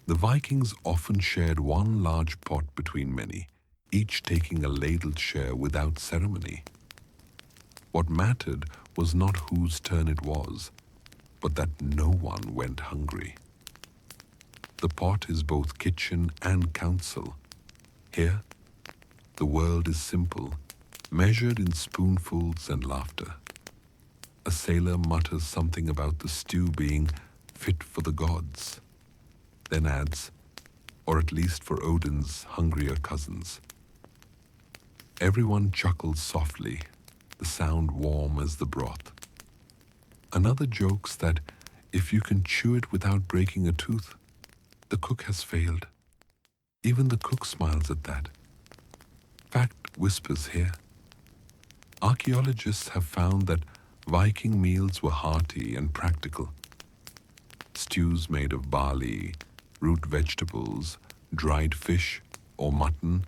The Vikings often shared one large pot between many, each taking a ladled share without ceremony. What mattered was not whose turn it was, but that no one went hungry. The pot is both kitchen and council. Here, the world is simple, measured in spoonfuls and laughter. A sailor mutters something about the stew being fit for the gods, then adds, or at least for Odin's hungrier cousins. Everyone chuckles softly, the sound warm as the broth. Another jokes that if you can chew it without breaking a tooth, the cook has failed. Even the cook smiles at that. Fact whispers here. Archaeologists have found that Viking meals were hearty and practical. Stews made of barley, root vegetables, dried fish or mutton,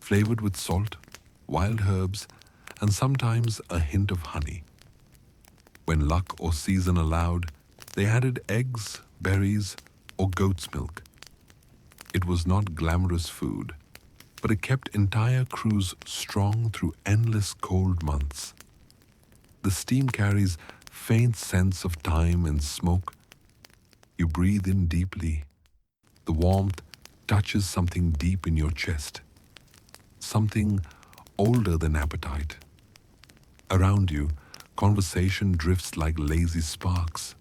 flavored with salt, wild herbs, and sometimes a hint of honey. When luck or season allowed, they added eggs, berries, or goat's milk. It was not glamorous food, but it kept entire crews strong through endless cold months. The steam carries faint sense of time and smoke. You breathe in deeply. The warmth touches something deep in your chest, something older than appetite. Around you, conversation drifts like lazy sparks.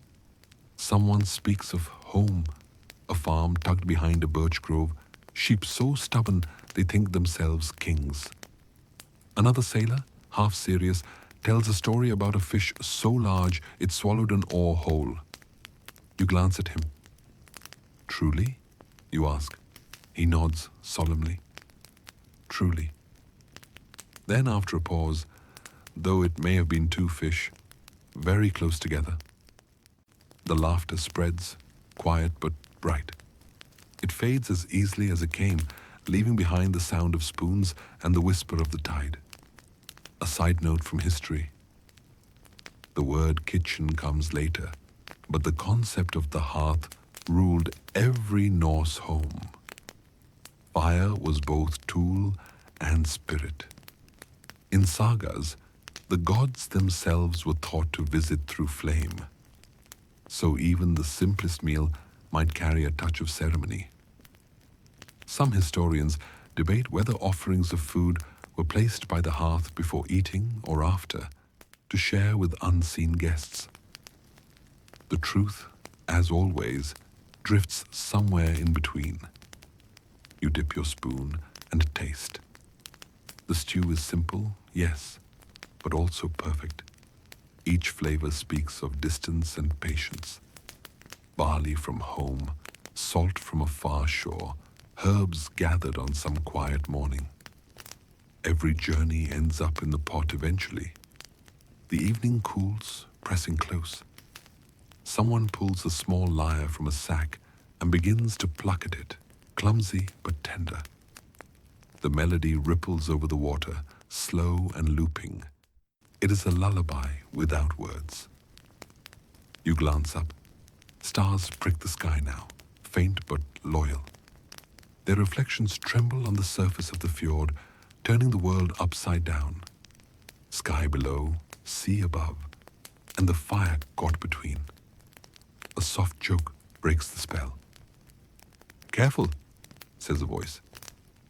Someone speaks of home, a farm tucked behind a birch grove, sheep so stubborn they think themselves kings. Another sailor, half serious, tells a story about a fish so large it swallowed an oar whole. You glance at him. Truly? You ask. He nods solemnly. Truly. Then, after a pause, though it may have been two fish, very close together, the laughter spreads, quiet but bright. It fades as easily as it came, leaving behind the sound of spoons and the whisper of the tide. A side note from history. The word kitchen comes later, but the concept of the hearth ruled every Norse home. Fire was both tool and spirit. In sagas, the gods themselves were thought to visit through flame, so even the simplest meal might carry a touch of ceremony. Some historians debate whether offerings of food were placed by the hearth before eating or after, to share with unseen guests. The truth, as always, drifts somewhere in between. You dip your spoon and taste. The stew is simple, yes, but also perfect. Each flavor speaks of distance and patience. Barley from home, salt from a far shore, herbs gathered on some quiet morning. Every journey ends up in the pot eventually. The evening cools, pressing close. Someone pulls a small lyre from a sack and begins to pluck at it, clumsy but tender. The melody ripples over the water, slow and looping. It is a lullaby without words. You glance up. Stars prick the sky now, faint but loyal. Their reflections tremble on the surface of the fjord, turning the world upside down. Sky below, sea above, and the fire caught between. A soft joke breaks the spell. "Careful," says a voice.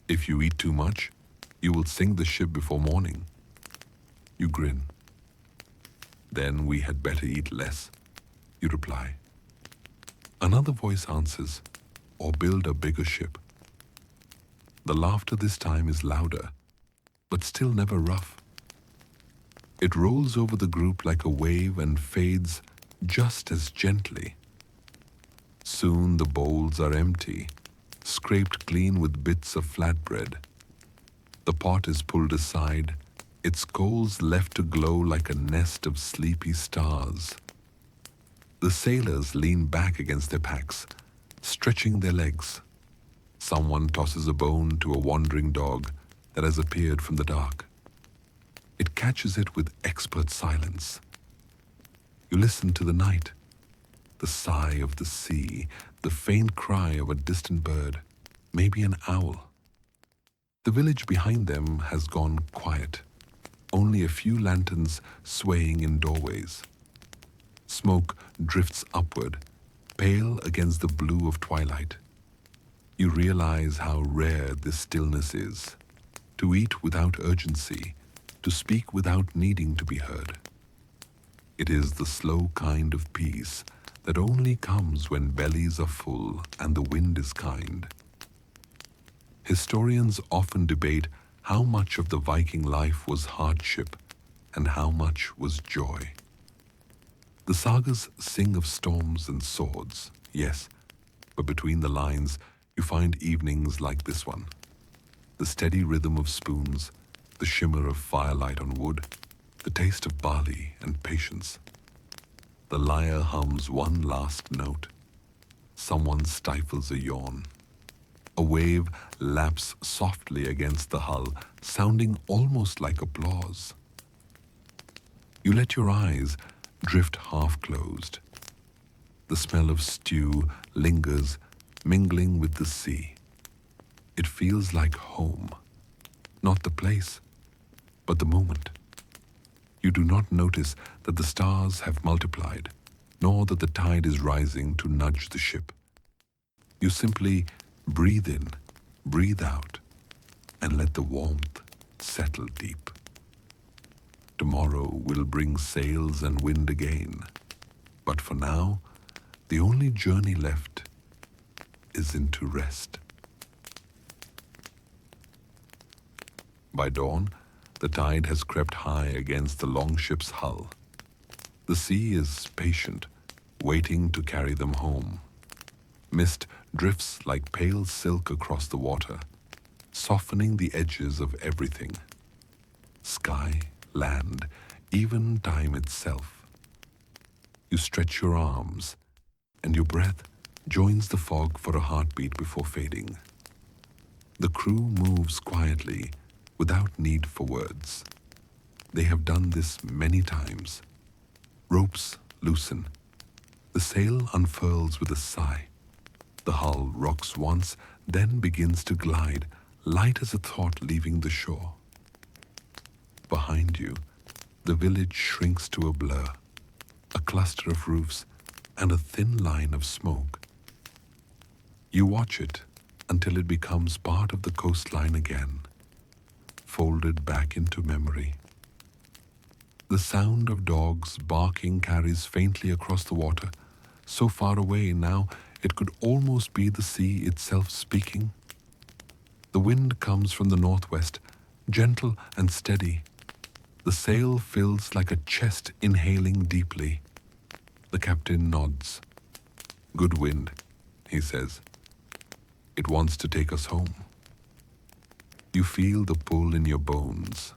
"If you eat too much, you will sink the ship before morning." You grin. "Then we had better eat less," you reply. Another voice answers, "Or build a bigger ship." The laughter this time is louder, but still never rough. It rolls over the group like a wave and fades just as gently. Soon the bowls are empty, scraped clean with bits of flatbread. The pot is pulled aside, its coals left to glow like a nest of sleepy stars. The sailors lean back against their packs, stretching their legs. Someone tosses a bone to a wandering dog that has appeared from the dark. It catches it with expert silence. You listen to the night, the sigh of the sea, the faint cry of a distant bird, maybe an owl. The village behind them has gone quiet, only a few lanterns swaying in doorways. Smoke drifts upward, pale against the blue of twilight. You realize how rare this stillness is, to eat without urgency, to speak without needing to be heard. It is the slow kind of peace that only comes when bellies are full and the wind is kind. Historians often debate how much of the Viking life was hardship and how much was joy. The sagas sing of storms and swords, yes, but between the lines you find evenings like this one. The steady rhythm of spoons, the shimmer of firelight on wood, the taste of barley and patience. The lyre hums one last note. Someone stifles a yawn. A wave laps softly against the hull, sounding almost like applause. You let your eyes drift half closed. The smell of stew lingers, mingling with the sea. It feels like home, not the place, but the moment. You do not notice that the stars have multiplied, nor that the tide is rising to nudge the ship. You simply breathe in, breathe out, and let the warmth settle deep. Tomorrow will bring sails and wind again, but for now, the only journey left is into rest. By dawn, the tide has crept high against the Longship's hull. The sea is patient, waiting to carry them home. Mist drifts like pale silk across the water, softening the edges of everything. sky, land, even time itself. You stretch your arms, and your breath joins the fog for a heartbeat before fading. The crew moves quietly, without need for words. They have done this many times. Ropes loosen. The sail unfurls with a sigh. The hull rocks once, then begins to glide, light as a thought leaving the shore. Behind you, the village shrinks to a blur, a cluster of roofs and a thin line of smoke. You watch it until it becomes part of the coastline again, folded back into memory. The sound of dogs barking carries faintly across the water, so far away now it could almost be the sea itself speaking. The wind comes from the northwest, gentle and steady. The sail fills like a chest inhaling deeply. The captain nods. "Good wind," he says. "It wants to take us home." You feel the pull in your bones,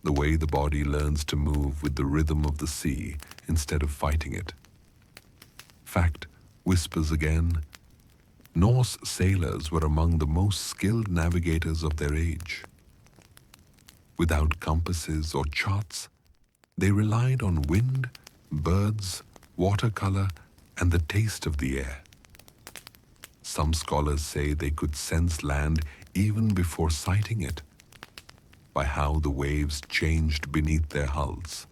the way the body learns to move with the rhythm of the sea instead of fighting it. Fact whispers again. Norse sailors were among the most skilled navigators of their age. Without compasses or charts, they relied on wind, birds, watercolor, and the taste of the air. Some scholars say they could sense land even before sighting it, by how the waves changed beneath their hulls.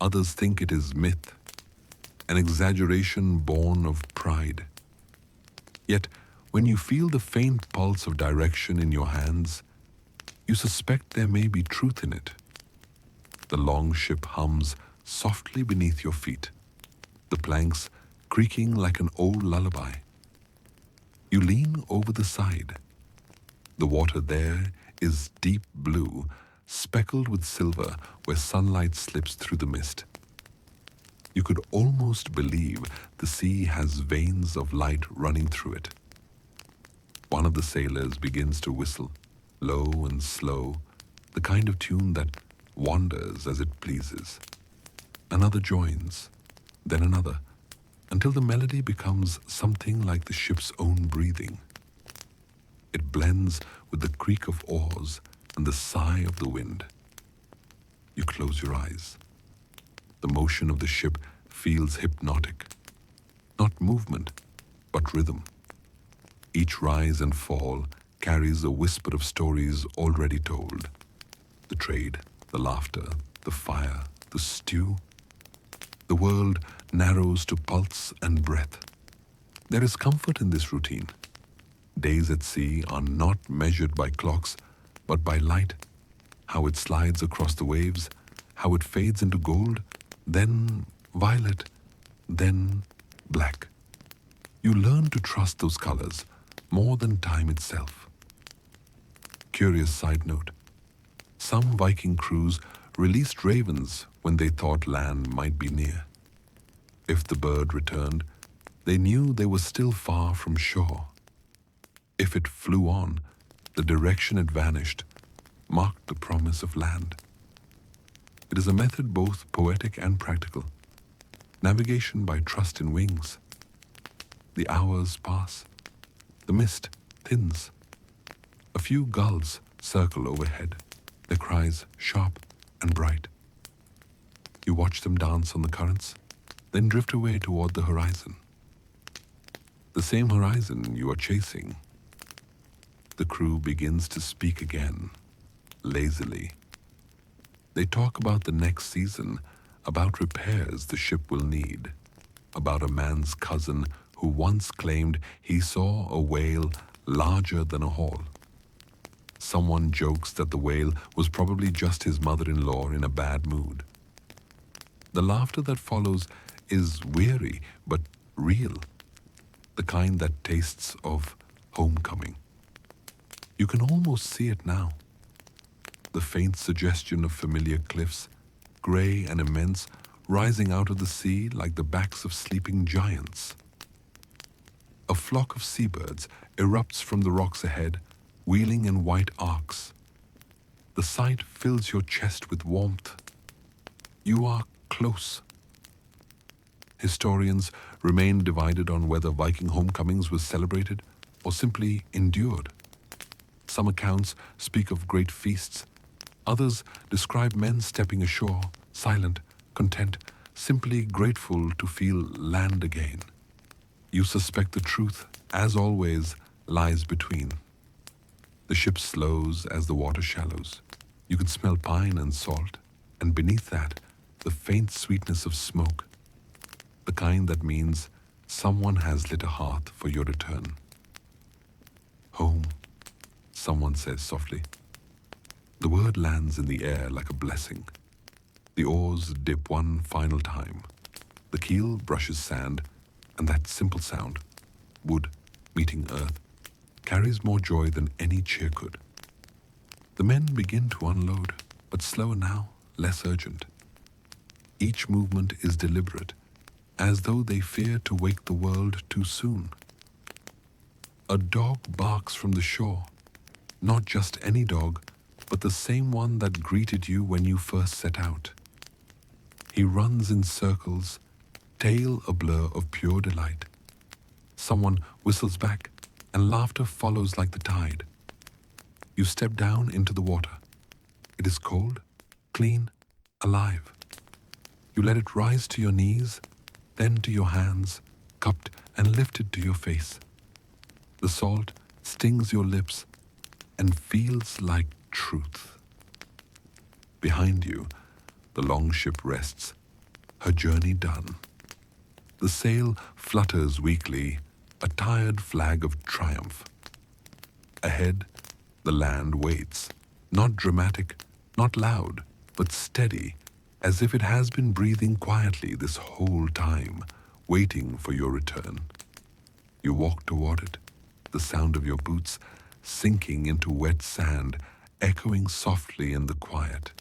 Others think it is myth, an exaggeration born of pride. Yet, when you feel the faint pulse of direction in your hands, you suspect there may be truth in it. The Longship hums softly beneath your feet, the planks creaking like an old lullaby. You lean over the side. The water there is deep blue, speckled with silver where sunlight slips through the mist. You could almost believe the sea has veins of light running through it. One of the sailors begins to whistle, low and slow, the kind of tune that wanders as it pleases. Another joins, then another, until the melody becomes something like the ship's own breathing. It blends with the creak of oars and the sigh of the wind. You close your eyes. The motion of the ship feels hypnotic. Not movement, but rhythm. Each rise and fall carries a whisper of stories already told. The trade, the laughter, the fire, the stew. The world narrows to pulse and breath. There is comfort in this routine. Days at sea are not measured by clocks, but by light, how it slides across the waves, how it fades into gold, then violet, then black. You learn to trust those colors more than time itself. Curious side note. Some Viking crews released ravens when they thought land might be near. If the bird returned, they knew they were still far from shore. If it flew on, the direction it vanished marked the promise of land. It is a method both poetic and practical. Navigation by trust in wings. The hours pass. The mist thins. A few gulls circle overhead, their cries sharp and bright. You watch them dance on the currents, then drift away toward the horizon. The same horizon you are chasing. The crew begins to speak again, lazily. They talk about the next season, about repairs the ship will need, about a man's cousin who once claimed he saw a whale larger than a hall. Someone jokes that the whale was probably just his mother-in-law in a bad mood. The laughter that follows is weary but real, the kind that tastes of homecoming. You can almost see it now. The faint suggestion of familiar cliffs, gray and immense, rising out of the sea like the backs of sleeping giants. A flock of seabirds erupts from the rocks ahead, wheeling in white arcs. The sight fills your chest with warmth. You are close. Historians remain divided on whether Viking homecomings were celebrated or simply endured. Some accounts speak of great feasts. Others describe men stepping ashore, silent, content, simply grateful to feel land again. You suspect the truth, as always, lies between. The ship slows as the water shallows. You can smell pine and salt, and beneath that, the faint sweetness of smoke, the kind that means someone has lit a hearth for your return. Home, someone says softly. The word lands in the air like a blessing. The oars dip one final time. The keel brushes sand, and that simple sound, wood meeting earth, carries more joy than any cheer could. The men begin to unload, but slower now, less urgent. Each movement is deliberate, as though they fear to wake the world too soon. A dog barks from the shore, not just any dog, but the same one that greeted you when you first set out. He runs in circles, tail a blur of pure delight. Someone whistles back, and laughter follows like the tide. You step down into the water. It is cold, clean, alive. You let it rise to your knees, then to your hands, cupped and lifted to your face. The salt stings your lips and feels like truth. Behind you, the Longship rests, her journey done. The sail flutters weakly, a tired flag of triumph. Ahead, the land waits, not dramatic, not loud, but steady, as if it has been breathing quietly this whole time, waiting for your return. You walk toward it, the sound of your boots sinking into wet sand, echoing softly in the quiet.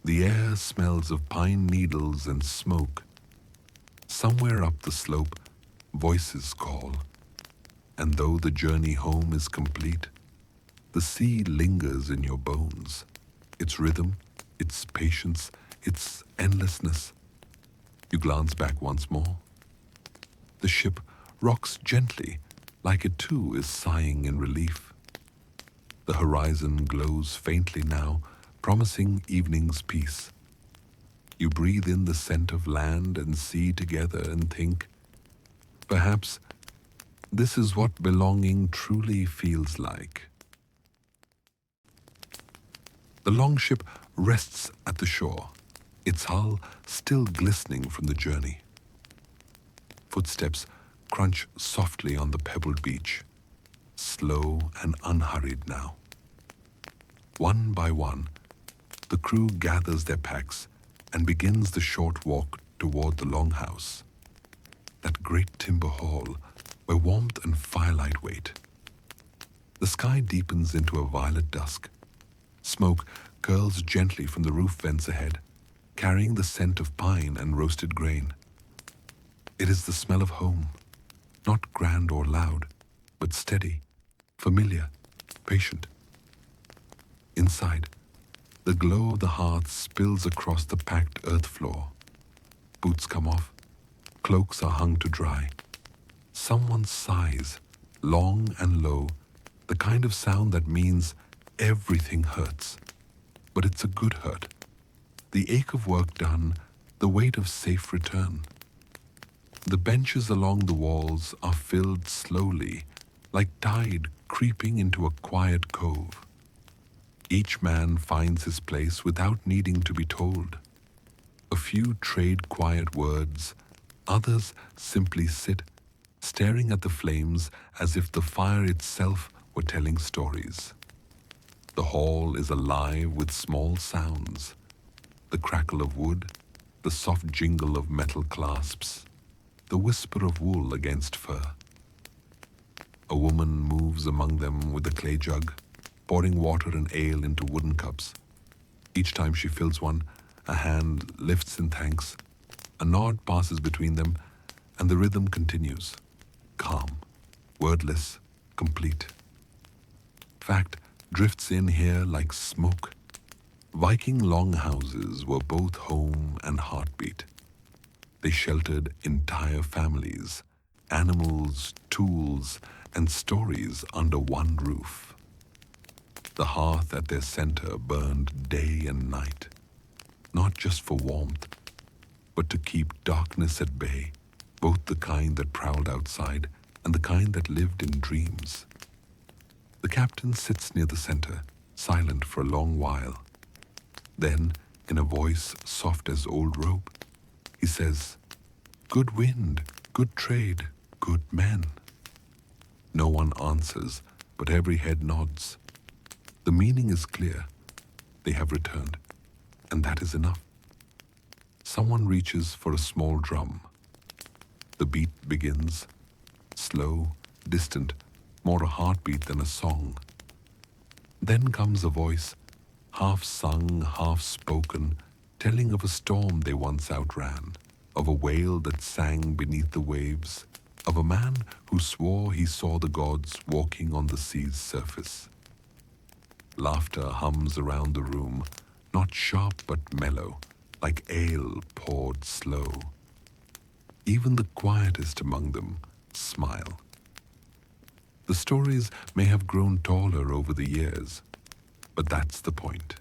The air smells of pine needles and smoke. Somewhere up the slope, voices call. And though the journey home is complete, the sea lingers in your bones. Its rhythm, its patience, its endlessness. You glance back once more. The ship rocks gently, like it too is sighing in relief. The horizon glows faintly now, promising evening's peace. You breathe in the scent of land and sea together and think, perhaps this is what belonging truly feels like. The Longship rests at the shore, its hull still glistening from the journey. Footsteps crunch softly on the pebbled beach, slow and unhurried now. One by one, the crew gathers their packs and begins the short walk toward the Longhouse, that great timber hall where warmth and firelight wait. The sky deepens into a violet dusk. Smoke curls gently from the roof vents ahead, carrying the scent of pine and roasted grain. It is the smell of home, not grand or loud, but steady, familiar, patient. Inside, the glow of the hearth spills across the packed earth floor. Boots come off, cloaks are hung to dry. Someone sighs, long and low, the kind of sound that means everything hurts. But it's a good hurt. The ache of work done, the weight of safe return. The benches along the walls are filled slowly, like tide creeping into a quiet cove. Each man finds his place without needing to be told. A few trade quiet words, others simply sit, staring at the flames as if the fire itself were telling stories. The hall is alive with small sounds, the crackle of wood, the soft jingle of metal clasps, the whisper of wool against fur. A woman moves among them with a clay jug, pouring water and ale into wooden cups. Each time she fills one, a hand lifts in thanks, a nod passes between them, and the rhythm continues, calm, wordless, complete. Fact drifts in here like smoke, Viking longhouses were both home and heartbeat. They sheltered entire families, animals, tools, and stories under one roof. The hearth at their center burned day and night, not just for warmth, but to keep darkness at bay, both the kind that prowled outside and the kind that lived in dreams. The captain sits near the center, silent for a long while. Then, in a voice soft as old rope, he says, "Good wind, good trade, good men." No one answers, but every head nods. The meaning is clear. They have returned, and that is enough. Someone reaches for a small drum. The beat begins, slow, distant, more a heartbeat than a song. Then comes a voice, half sung, half spoken, telling of a storm they once outran, of a whale that sang beneath the waves, of a man who swore he saw the gods walking on the sea's surface. Laughter hums around the room, not sharp but mellow, like ale poured slow. Even the quietest among them smile. The stories may have grown taller over the years, but that's the point.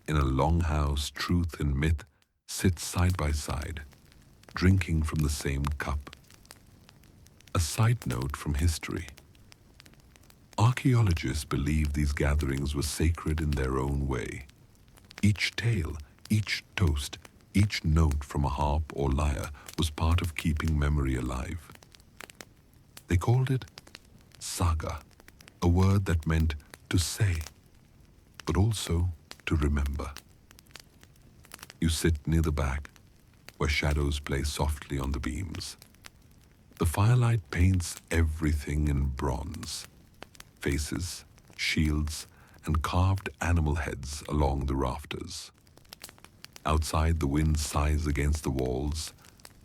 In a longhouse, truth and myth sit side by side, drinking from the same cup. A side note from history. Archaeologists believe these gatherings were sacred in their own way. Each tale, each toast, each note from a harp or lyre was part of keeping memory alive. They called it saga, a word that meant to say, but also to remember. You sit near the back, where shadows play softly on the beams. The firelight paints everything in bronze. Faces, shields, and carved animal heads along the rafters. Outside, the wind sighs against the walls,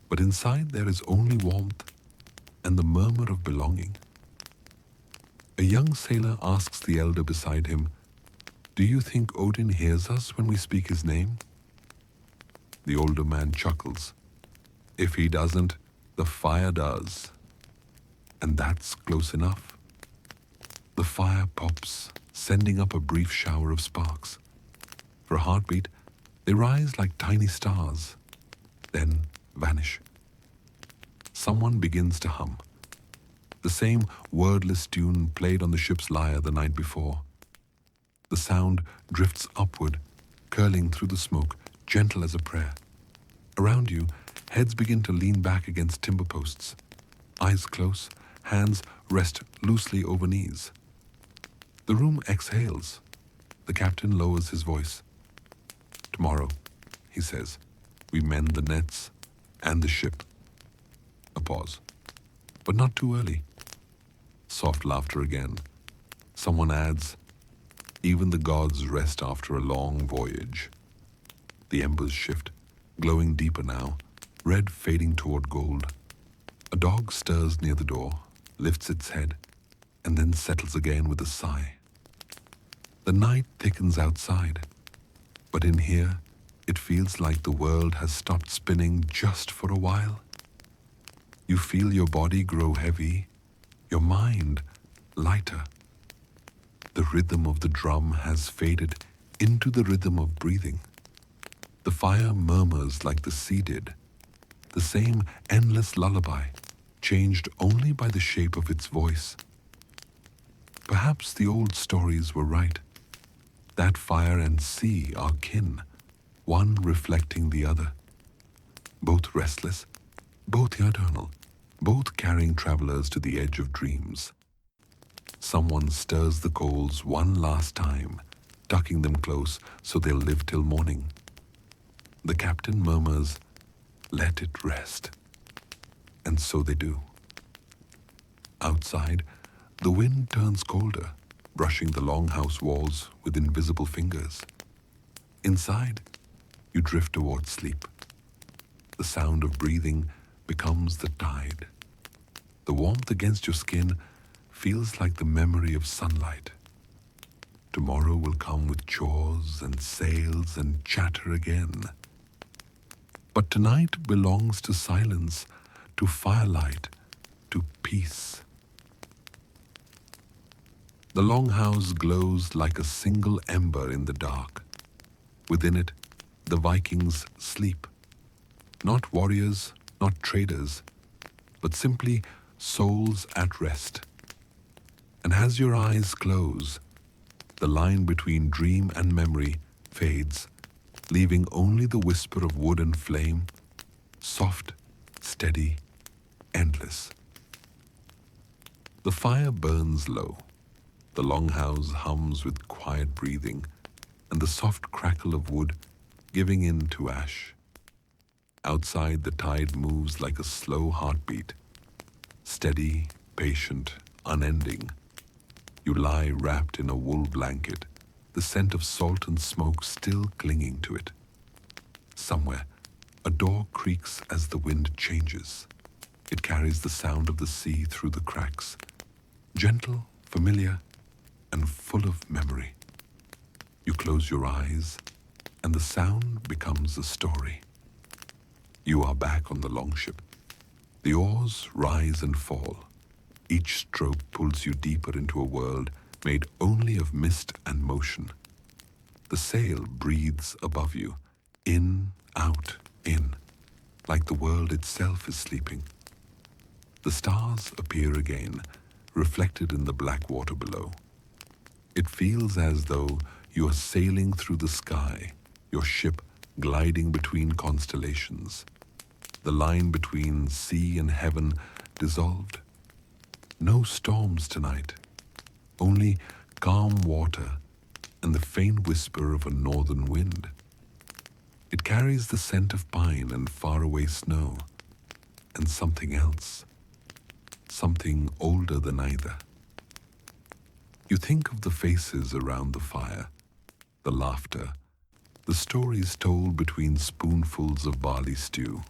but inside there is only warmth and the murmur of belonging. A young sailor asks the elder beside him, "Do you think Odin hears us when we speak his name?" The older man chuckles. "If he doesn't, the fire does." And that's close enough. The fire pops, sending up a brief shower of sparks. For a heartbeat, they rise like tiny stars, then vanish. Someone begins to hum. The same wordless tune played on the ship's lyre the night before. The sound drifts upward, curling through the smoke, gentle as a prayer. Around you, heads begin to lean back against timber posts. Eyes close, hands rest loosely over knees. The room exhales. The captain lowers his voice. "Tomorrow," he says, "we mend the nets and the ship." A pause. But not too early. Soft laughter again. Someone adds, "Even the gods rest after a long voyage." The embers shift, glowing deeper now, red fading toward gold. A dog stirs near the door, lifts its head, and then settles again with a sigh. The night thickens outside, but in here, it feels like the world has stopped spinning just for a while. You feel your body grow heavy, your mind lighter. The rhythm of the drum has faded into the rhythm of breathing. The fire murmurs like the sea did, the same endless lullaby, changed only by the shape of its voice. Perhaps the old stories were right. That fire and sea are kin, one reflecting the other. Both restless, both eternal, both carrying travelers to the edge of dreams. Someone stirs the coals one last time, tucking them close so they'll live till morning. The captain murmurs, "Let it rest." And so they do. Outside, the wind turns colder, brushing the longhouse walls with invisible fingers. Inside, you drift towards sleep. The sound of breathing becomes the tide. The warmth against your skin feels like the memory of sunlight. Tomorrow will come with chores and sails and chatter again. But tonight belongs to silence, to firelight, to peace. The Longhouse glows like a single ember in the dark. Within it, the Vikings sleep. Not warriors, not traders, but simply souls at rest. And as your eyes close, the line between dream and memory fades, leaving only the whisper of wood and flame, soft, steady, endless. The fire burns low. The Longhouse hums with quiet breathing, and the soft crackle of wood giving in to ash. Outside, the tide moves like a slow heartbeat, steady, patient, unending. You lie wrapped in a wool blanket, the scent of salt and smoke still clinging to it. Somewhere, a door creaks as the wind changes. It carries the sound of the sea through the cracks, gentle, familiar, and full of memory. You close your eyes, and the sound becomes a story. You are back on the Longship. The oars rise and fall. Each stroke pulls you deeper into a world made only of mist and motion. The sail breathes above you, in, out, in, like the world itself is sleeping. The stars appear again, reflected in the black water below. It feels as though you are sailing through the sky, your ship gliding between constellations. The line between sea and heaven dissolved. No storms tonight, only calm water and the faint whisper of a northern wind. It carries the scent of pine and faraway snow, and something else, something older than either. You think of the faces around the fire, the laughter, the stories told between spoonfuls of barley stew.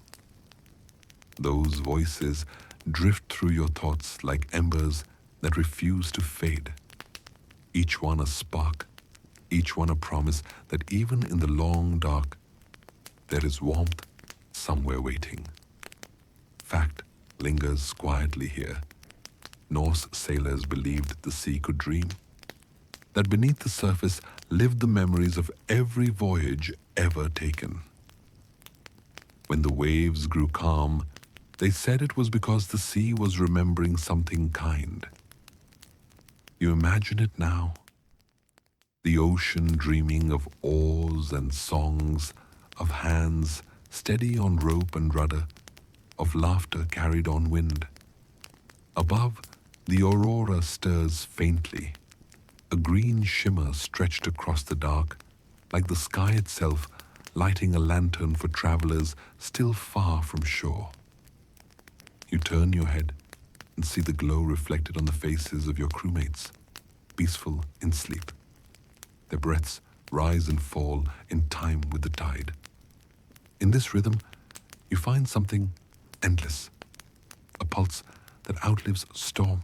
Those voices drift through your thoughts like embers that refuse to fade. Each one a spark, each one a promise that even in the long dark, there is warmth somewhere waiting. Fact lingers quietly here. Norse sailors believed the sea could dream, that beneath the surface lived the memories of every voyage ever taken. When the waves grew calm, they said it was because the sea was remembering something kind. You imagine it now, the ocean dreaming of oars and songs, of hands steady on rope and rudder, of laughter carried on wind. Above, the aurora stirs faintly, a green shimmer stretched across the dark, like the sky itself lighting a lantern for travelers still far from shore. You turn your head and see the glow reflected on the faces of your crewmates, peaceful in sleep. Their breaths rise and fall in time with the tide. In this rhythm, you find something endless, a pulse that outlives storm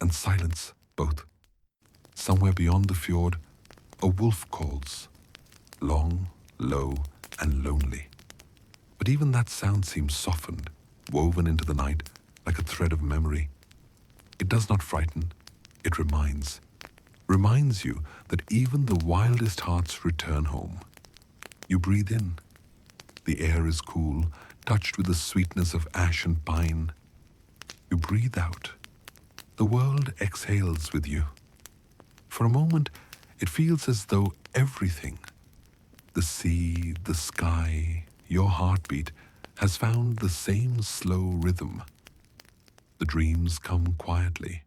and silence both. Somewhere beyond the fjord, a wolf calls, long, low, and lonely. But even that sound seems softened, woven into the night like a thread of memory. It does not frighten, it reminds you that even the wildest hearts return home. You breathe in. The air is cool, touched with the sweetness of ash and pine. You breathe out. The world exhales with you. For a moment, it feels as though everything, the sea, the sky, your heartbeat, has found the same slow rhythm. The dreams come quietly.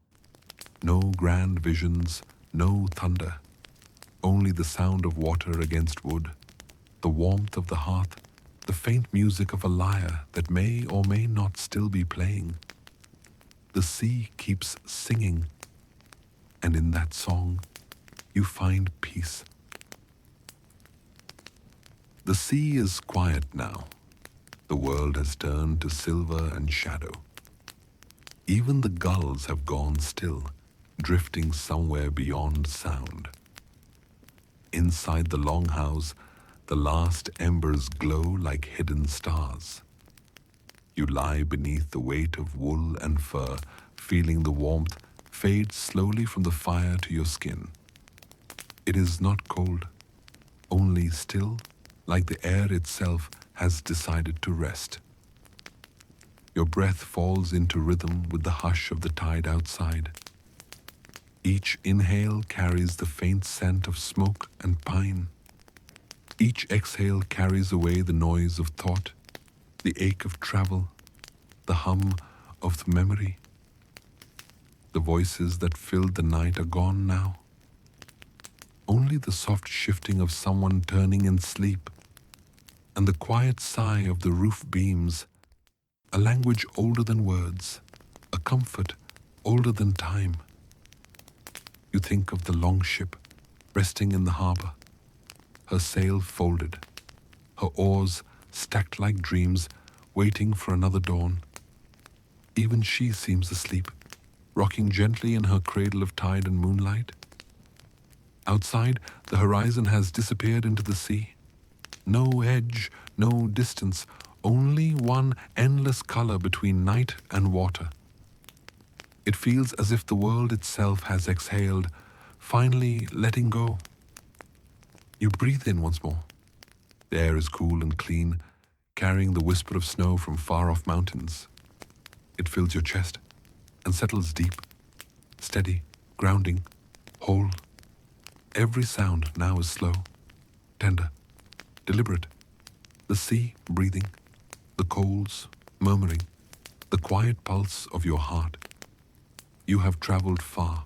No grand visions, no thunder. Only the sound of water against wood, the warmth of the hearth, the faint music of a lyre that may or may not still be playing. The sea keeps singing, and in that song, you find peace. The sea is quiet now. The world has turned to silver and shadow. Even the gulls have gone still, drifting somewhere beyond sound. Inside the Longhouse, the last embers glow like hidden stars. You lie beneath the weight of wool and fur, feeling the warmth fade slowly from the fire to your skin. It is not cold, only still, like the air itself has decided to rest. Your breath falls into rhythm with the hush of the tide outside. Each inhale carries the faint scent of smoke and pine. Each exhale carries away the noise of thought, the ache of travel, the hum of the memory. The voices that filled the night are gone now. Only the soft shifting of someone turning in sleep, and the quiet sigh of the roof beams, a language older than words, a comfort older than time. You think of the Longship resting in the harbor, her sail folded, her oars stacked like dreams, waiting for another dawn. Even she seems asleep, rocking gently in her cradle of tide and moonlight. Outside, the horizon has disappeared into the sea. No edge, no distance, only one endless color between night and water. It feels as if the world itself has exhaled, finally letting go. You breathe in once more. The air is cool and clean, carrying the whisper of snow from far-off mountains. It fills your chest and settles deep, steady, grounding, whole. Every sound now is slow, tender, deliberate. The sea breathing, the coals murmuring, the quiet pulse of your heart. You have traveled far,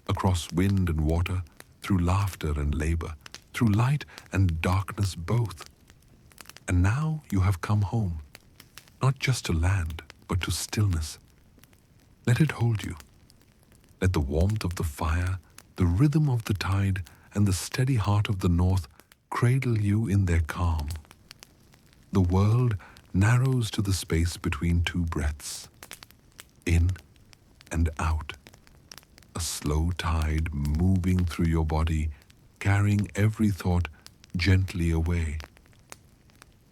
across wind and water, through laughter and labor, through light and darkness both. And now you have come home, not just to land, but to stillness. Let it hold you. Let the warmth of the fire, the rhythm of the tide, and the steady heart of the north cradle you in their calm. The world narrows to the space between two breaths, in and out. A slow tide moving through your body, carrying every thought gently away.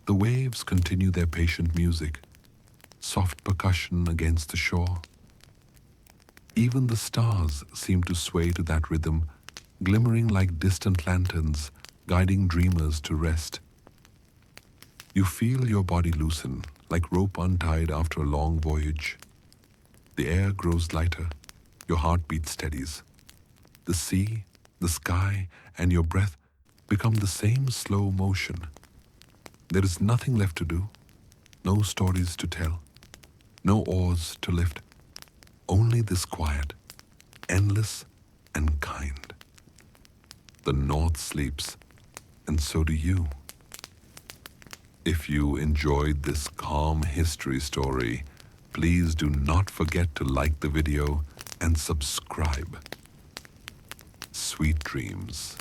The waves continue their patient music, soft percussion against the shore. Even the stars seem to sway to that rhythm, glimmering like distant lanterns, guiding dreamers to rest. You feel your body loosen, like rope untied after a long voyage. The air grows lighter, your heartbeat steadies. The sea, the sky, and your breath become the same slow motion. There is nothing left to do, no stories to tell, no oars to lift, only this quiet, endless and kind. The north sleeps, and so do you. If you enjoyed this calm history story, please do not forget to like the video and subscribe. Sweet dreams.